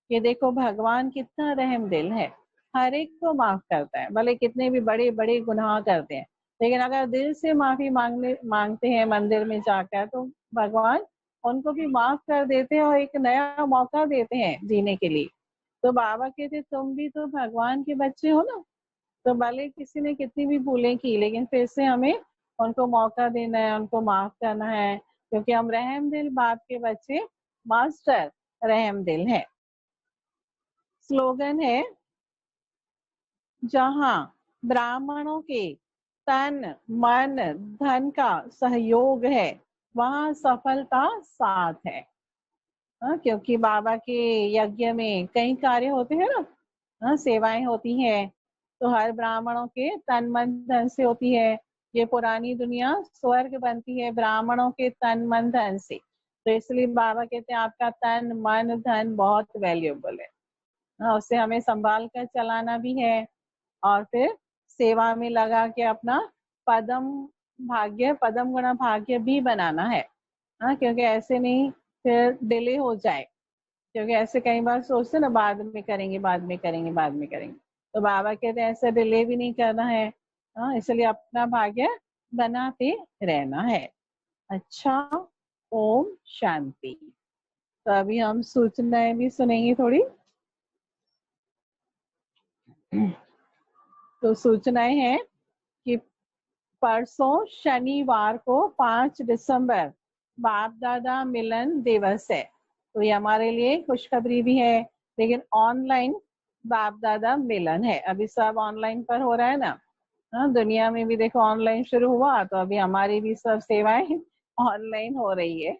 कि देखो भगवान कितना रहम दिल है, हर एक को माफ करता है, भले कितने भी बड़े बड़े गुनाह करते हैं, लेकिन अगर दिल से माफी मांगते हैं मंदिर में जाकर, तो भगवान उनको भी माफ कर देते हैं और एक नया मौका देते हैं जीने के लिए। तो बाबा कहते तुम भी तो भगवान के बच्चे हो ना, तो भले किसी ने कितनी भी भूलें की, लेकिन फिर से हमें उनको मौका देना है, उनको माफ करना है, क्योंकि हम रहमदिल बाप के बच्चे मास्टर रहमदिल है। स्लोगन है, जहां ब्राह्मणों के तन मन धन का सहयोग है वहां सफलता साथ है। हाँ, क्योंकि बाबा के यज्ञ में कई कार्य होते हैं ना, हाँ, सेवाएं होती हैं, तो हर ब्राह्मणों के तन मन धन से होती है। ये पुरानी दुनिया स्वर्ग बनती है ब्राह्मणों के तन मन धन से, तो इसलिए बाबा कहते हैं आपका तन मन धन बहुत वैल्यूएबल है। हाँ, उसे हमें संभाल कर चलाना भी है, और फिर सेवा में लगा के अपना पदम पदम गुणा भाग्य भी बनाना है। हाँ, क्योंकि ऐसे नहीं फिर डिले हो जाए, क्योंकि ऐसे कई बार सोचते ना बाद में करेंगे बाद में करेंगे बाद में करेंगे, तो बाबा कहते हैं ऐसे डिले भी नहीं करना है। हाँ, इसलिए अपना भाग्य बनाते रहना है। अच्छा, ओम शांति। तो अभी हम सूचनाएं भी सुनेंगे थोड़ी। तो सूचनाएं हैं कि परसों शनिवार को 5 दिसंबर बाप दादा मिलन दिवस है, तो ये हमारे लिए खुशखबरी भी है, लेकिन ऑनलाइन बाप दादा मिलन है। अभी सब ऑनलाइन पर हो रहा है ना। हाँ, दुनिया में भी देखो ऑनलाइन शुरू हुआ, तो अभी हमारी भी सब सेवाएं ऑनलाइन हो रही है।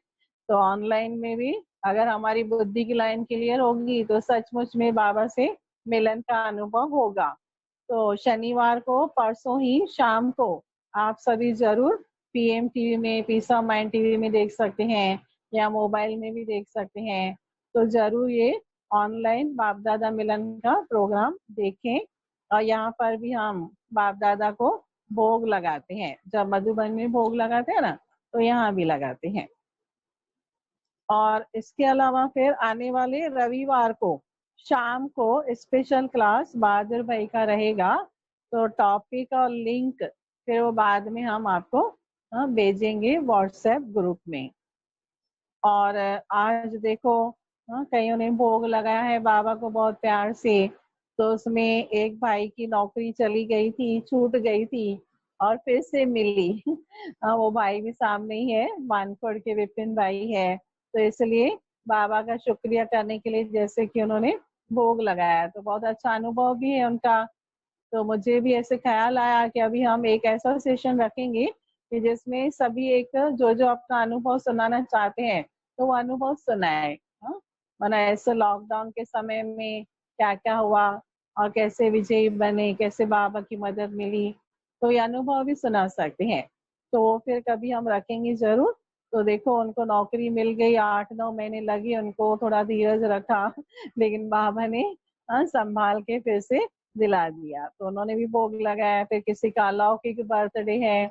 तो ऑनलाइन में भी अगर हमारी बुद्धि की लाइन क्लियर होगी तो सचमुच में बाबा से मिलन का अनुभव होगा। तो शनिवार को परसों ही शाम को आप सभी जरूर पीएम टीवी में, पीस ऑफ माइंड टीवी में देख सकते हैं, या मोबाइल में भी देख सकते हैं। तो जरूर ये ऑनलाइन बाप दादा मिलन का प्रोग्राम देखें। और यहाँ पर भी हम बाप दादा को भोग लगाते हैं, जब मधुबन में भोग लगाते हैं ना, तो यहाँ भी लगाते हैं। और इसके अलावा फिर आने वाले रविवार को शाम को स्पेशल क्लास बहादुर भाई का रहेगा, तो टॉपिक और लिंक फिर वो बाद में हम आपको भेजेंगे व्हाट्सएप ग्रुप में। और आज देखो कईयों ने भोग लगाया है बाबा को बहुत प्यार से, तो उसमें एक भाई की नौकरी चली गई थी, छूट गई थी और फिर से मिली। वो भाई भी सामने ही है, मानखोड़ के विपिन भाई है। तो इसलिए बाबा का शुक्रिया करने के लिए जैसे कि उन्होंने भोग लगाया, तो बहुत अच्छा अनुभव भी है उनका। तो मुझे भी ऐसे ख्याल आया कि अभी हम एक ऐसा सेशन रखेंगे कि जिसमें सभी एक जो जो अपना अनुभव सुनाना चाहते हैं तो वो अनुभव सुनाए। हाँ, वरना ऐसे लॉकडाउन के समय में क्या क्या हुआ और कैसे विजयी बने, कैसे बाबा की मदद मिली, तो ये अनुभव भी सुना सकते हैं। तो वो फिर कभी हम रखेंगे जरूर। तो देखो उनको नौकरी मिल गई, 8-9 महीने लगी उनको, थोड़ा धीरज रखा लेकिन बाबा ने संभाल के फिर से दिला दिया। तो उन्होंने भी भोग लगाया। फिर किसी का अलौकिक बर्थडे है,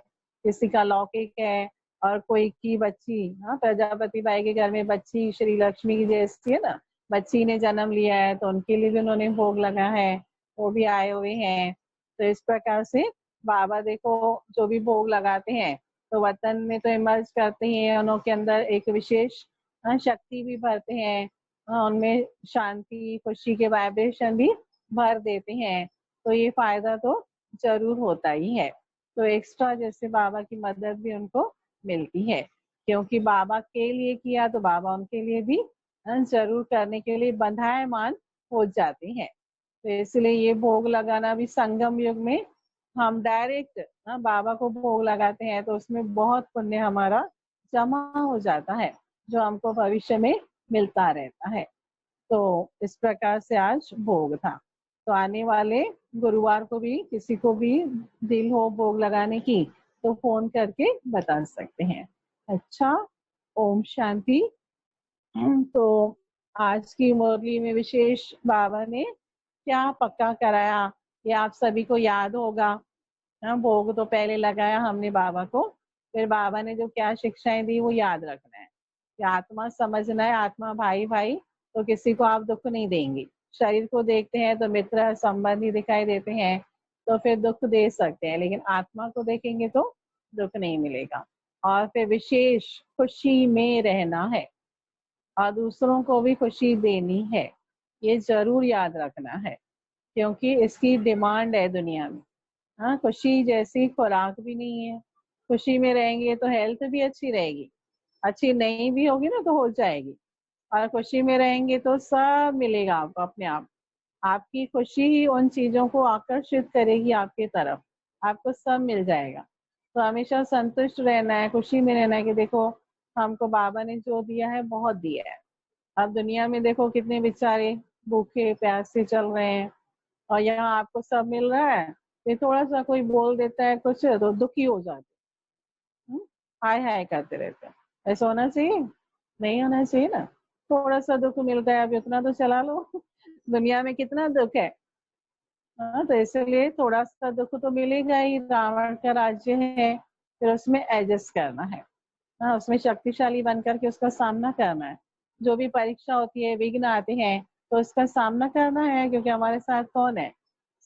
किसी का लौकिक है, और कोई की बच्ची, हाँ, प्रजापति बाई के घर में बच्ची श्री लक्ष्मी की जैसी है ना, बच्ची ने जन्म लिया है, तो उनके लिए भी उन्होंने भोग लगा है, वो भी आए हुए हैं। तो इस प्रकार से बाबा देखो जो भी भोग लगाते हैं तो वतन में तो इमर्ज करते हैं, उनके अंदर एक विशेष शक्ति भी भरते हैं, उनमें शांति खुशी के वाइब्रेशन भी भर देते हैं। तो ये फायदा तो जरूर होता ही है। तो एक्स्ट्रा जैसे बाबा की मदद भी उनको मिलती है, क्योंकि बाबा के लिए किया तो बाबा उनके लिए भी जरूर करने के लिए बंधायमान हो जाते हैं। तो इसलिए ये भोग लगाना भी संगम युग में हम डायरेक्ट बाबा को भोग लगाते हैं, तो उसमें बहुत पुण्य हमारा जमा हो जाता है, जो हमको भविष्य में मिलता रहता है। तो इस प्रकार से आज भोग था। तो आने वाले गुरुवार को भी किसी को भी दिल हो भोग लगाने की तो फोन करके बता सकते हैं। अच्छा, ओम शांति। तो आज की मुरली में विशेष बाबा ने क्या पक्का कराया ये आप सभी को याद होगा। भोग तो पहले लगाया हमने बाबा को, फिर बाबा ने जो क्या शिक्षाएं दी वो याद रखना है कि आत्मा समझना है, आत्मा भाई भाई, तो किसी को आप दुख नहीं देंगे। शरीर को देखते हैं तो मित्र संबंधी दिखाई देते हैं तो फिर दुख दे सकते हैं, लेकिन आत्मा को देखेंगे तो दुख नहीं मिलेगा। और फिर विशेष खुशी में रहना है और दूसरों को भी खुशी देनी है। ये जरूर याद रखना है, क्योंकि इसकी डिमांड है दुनिया में। हाँ, खुशी जैसी खुराक भी नहीं है। खुशी में रहेंगे तो हेल्थ भी अच्छी रहेगी, अच्छी नहीं भी होगी ना तो हो जाएगी। और खुशी में रहेंगे तो सब मिलेगा आपको अपने आप। आपकी खुशी ही उन चीजों को आकर्षित करेगी आपके तरफ, आपको सब मिल जाएगा। तो हमेशा संतुष्ट रहना है, खुशी में रहना है कि देखो हमको बाबा ने जो दिया है बहुत दिया है। अब दुनिया में देखो कितने बेचारे भूखे प्यासे चल रहे हैं, और यहाँ आपको सब मिल रहा है। फिर थोड़ा सा कोई बोल देता है कुछ तो दुखी हो जाते, हाय हाय करते रहते हैं। ऐसा होना चाहिए? नहीं होना चाहिए ना। थोड़ा सा दुख मिलता है, अब इतना तो चला लो। दुनिया में कितना दुख है। हाँ, तो इसलिए थोड़ा सा दुख तो मिलेगा ही, रावण का राज्य है, फिर उसमें एडजस्ट करना है। हाँ, उसमें शक्तिशाली बनकर के उसका सामना करना है। जो भी परीक्षा होती है, विघ्न आते हैं, तो उसका सामना करना है, क्योंकि हमारे साथ कौन है?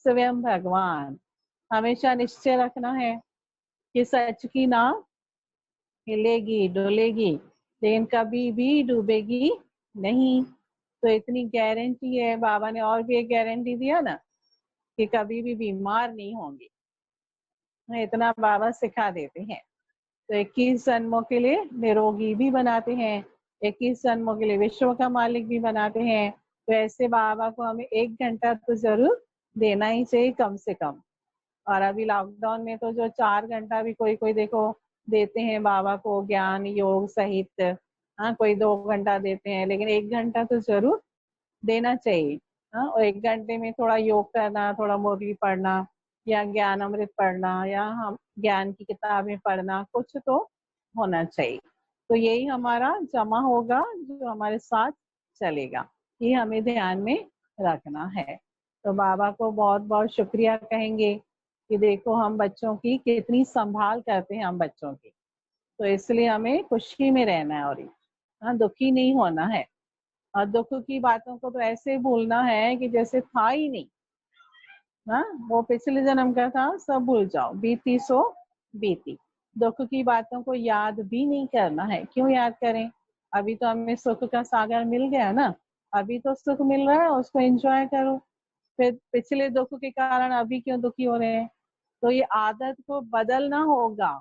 स्वयं भगवान। हमेशा निश्चय रखना है कि सच की नाव हिलेगी डुलेगी, लेकिन कभी भी डूबेगी नहीं। तो इतनी गारंटी है, बाबा ने और भी एक गारंटी दिया ना कि कभी भी बीमार नहीं होंगे। इतना बाबा सिखा देते हैं। तो 21 जन्मों के लिए निरोगी भी बनाते हैं, 21 जन्मों के लिए विश्व का मालिक भी बनाते हैं। तो ऐसे बाबा को हमें 1 घंटा तो जरूर देना ही चाहिए कम से कम। और अभी लॉकडाउन में तो जो 4 घंटा भी कोई कोई देखो देते हैं बाबा को ज्ञान योग सहित। हाँ, कोई 2 घंटा देते हैं, लेकिन 1 घंटा तो जरूर देना चाहिए। हाँ, और 1 घंटे में थोड़ा योग करना, थोड़ा मुरली पढ़ना, या ज्ञान अमृत पढ़ना, या हम ज्ञान की किताबें पढ़ना, कुछ तो होना चाहिए। तो यही हमारा जमा होगा जो हमारे साथ चलेगा। ये हमें ध्यान में रखना है। तो बाबा को बहुत बहुत शुक्रिया कहेंगे कि देखो हम बच्चों की कितनी संभाल करते हैं हम बच्चों की। तो इसलिए हमें खुशी में रहना है, और हाँ, दुखी नहीं होना है। और दुख की बातों को तो ऐसे भूलना है कि जैसे था ही नहीं। हाँ, वो पिछले जन्म का था, सब भूल जाओ, बीती सो बीती। दुख की बातों को याद भी नहीं करना है। क्यों याद करें? अभी तो हमें सुख का सागर मिल गया ना, अभी तो सुख मिल रहा है, उसको एंजॉय करो। फिर पिछले दुख के कारण अभी क्यों दुखी हो रहे हैं? तो ये आदत को बदलना होगा,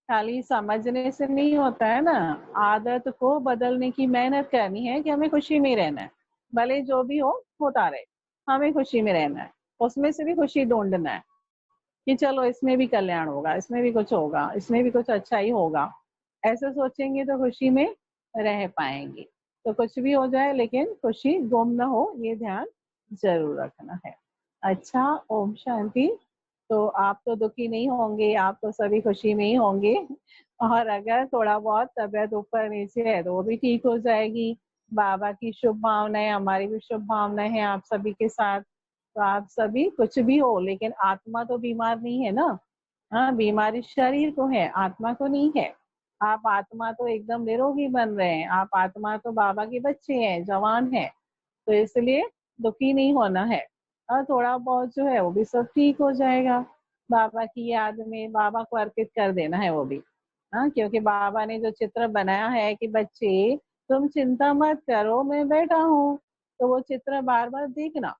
खाली समझने से नहीं होता है ना। आदत को बदलने की मेहनत करनी है कि हमें खुशी में रहना है, भले जो भी हो होता रहे, हमें खुशी में रहना है। उसमें से भी खुशी ढूंढना है कि चलो इसमें भी कल्याण होगा, इसमें भी कुछ होगा, इसमें भी कुछ अच्छा ही होगा। ऐसे सोचेंगे तो खुशी में रह पाएंगे। तो कुछ भी हो जाए लेकिन खुशी गुम न हो, ये ध्यान जरूर रखना है। अच्छा, ओम शांति। तो आप तो दुखी नहीं होंगे, आप तो सभी खुशी में ही होंगे। और अगर थोड़ा बहुत तबीयत ऊपर नीचे है तो वो भी ठीक हो जाएगी। बाबा की शुभ भावनाएं, हमारी भी शुभ भावनाएं हैं आप सभी के साथ। तो आप सभी कुछ भी हो, लेकिन आत्मा तो बीमार नहीं है ना। हाँ, बीमारी शरीर को है, आत्मा को नहीं है। आप आत्मा तो एकदम निरोगी बन रहे हैं, आप आत्मा तो बाबा के बच्चे हैं, जवान हैं। तो इसलिए दुखी नहीं होना है। और थोड़ा बहुत जो है वो भी सब ठीक हो जाएगा। बाबा की याद में बाबा को अर्पित कर देना है वो भी। हाँ, क्योंकि बाबा ने जो चित्र बनाया है कि बच्चे तुम चिंता मत करो, मैं बैठा हूँ, तो वो चित्र बार बार देखना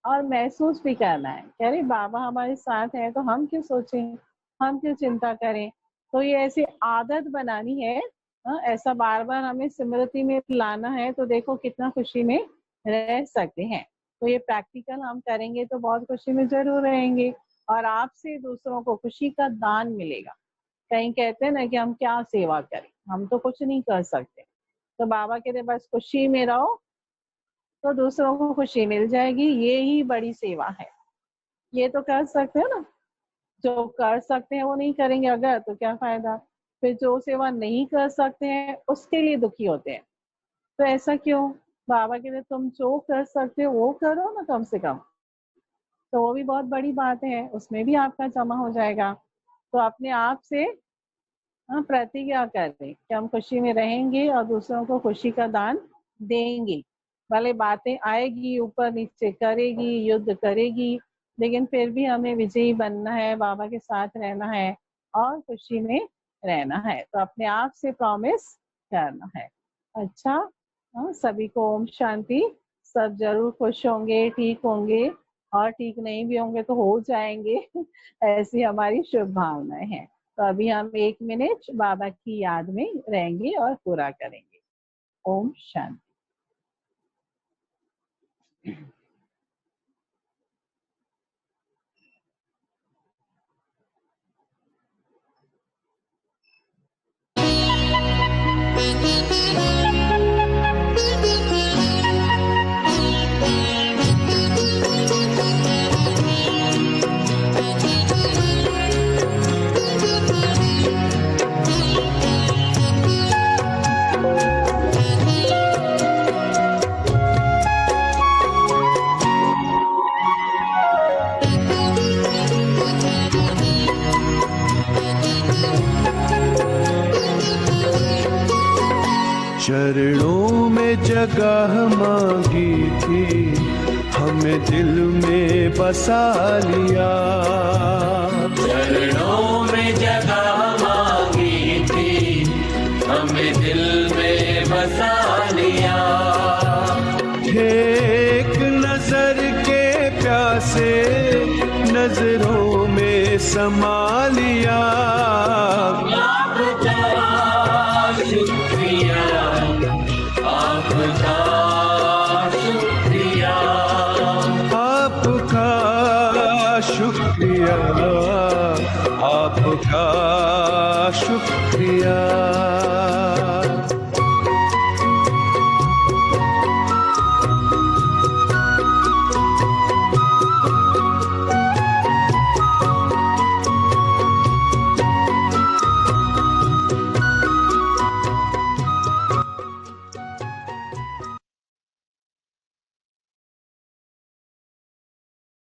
और महसूस भी करना है कि अरे बाबा हमारे साथ है, तो हम क्यों सोचें, हम क्यों चिंता करें। तो ये ऐसी आदत बनानी है। हाँ, ऐसा बार बार हमें स्मृति में लाना है, तो देखो कितना खुशी में रह सकते हैं। तो ये प्रैक्टिकल हम करेंगे तो बहुत खुशी में जरूर रहेंगे, और आपसे दूसरों को खुशी का दान मिलेगा। कहीं कहते हैं ना कि हम क्या सेवा करें, हम तो कुछ नहीं कर सकते। तो बाबा कहते बस खुशी में रहो, तो दूसरों को खुशी मिल जाएगी। ये ही बड़ी सेवा है। ये तो कर सकते हो ना। जो कर सकते हैं वो नहीं करेंगे अगर, तो क्या फायदा। फिर जो सेवा नहीं कर सकते हैं उसके लिए दुखी होते हैं। तो ऐसा क्यों? बाबा कहते तुम जो कर सकते हो वो करो ना कम से कम। तो वो भी बहुत बड़ी बात है, उसमें भी आपका जमा हो जाएगा। तो अपने आप से प्रतिज्ञा कर दें कि हम खुशी में रहेंगे और दूसरों को खुशी का दान देंगे। भले बातें आएगी, ऊपर नीचे करेगी, युद्ध करेगी, लेकिन फिर भी हमें विजयी बनना है, बाबा के साथ रहना है और खुशी में रहना है। तो अपने आप से प्रॉमिस करना है। अच्छा, सभी को ओम शांति। सब जरूर खुश होंगे, ठीक होंगे, और ठीक नहीं भी होंगे तो हो जाएंगे। ऐसी हमारी शुभ भावनाएं हैं। तो अभी हम 1 मिनट बाबा की याद में रहेंगे और पूरा करेंगे। ओम शांति। चरणों में जगह मांगी थी, हमें दिल में बसा लिया। चरणों में जगह मांगी थी, हमें दिल में बसा लिया। एक नजर के प्यासे नजरों में समा लिया। आपका शुक्रिया।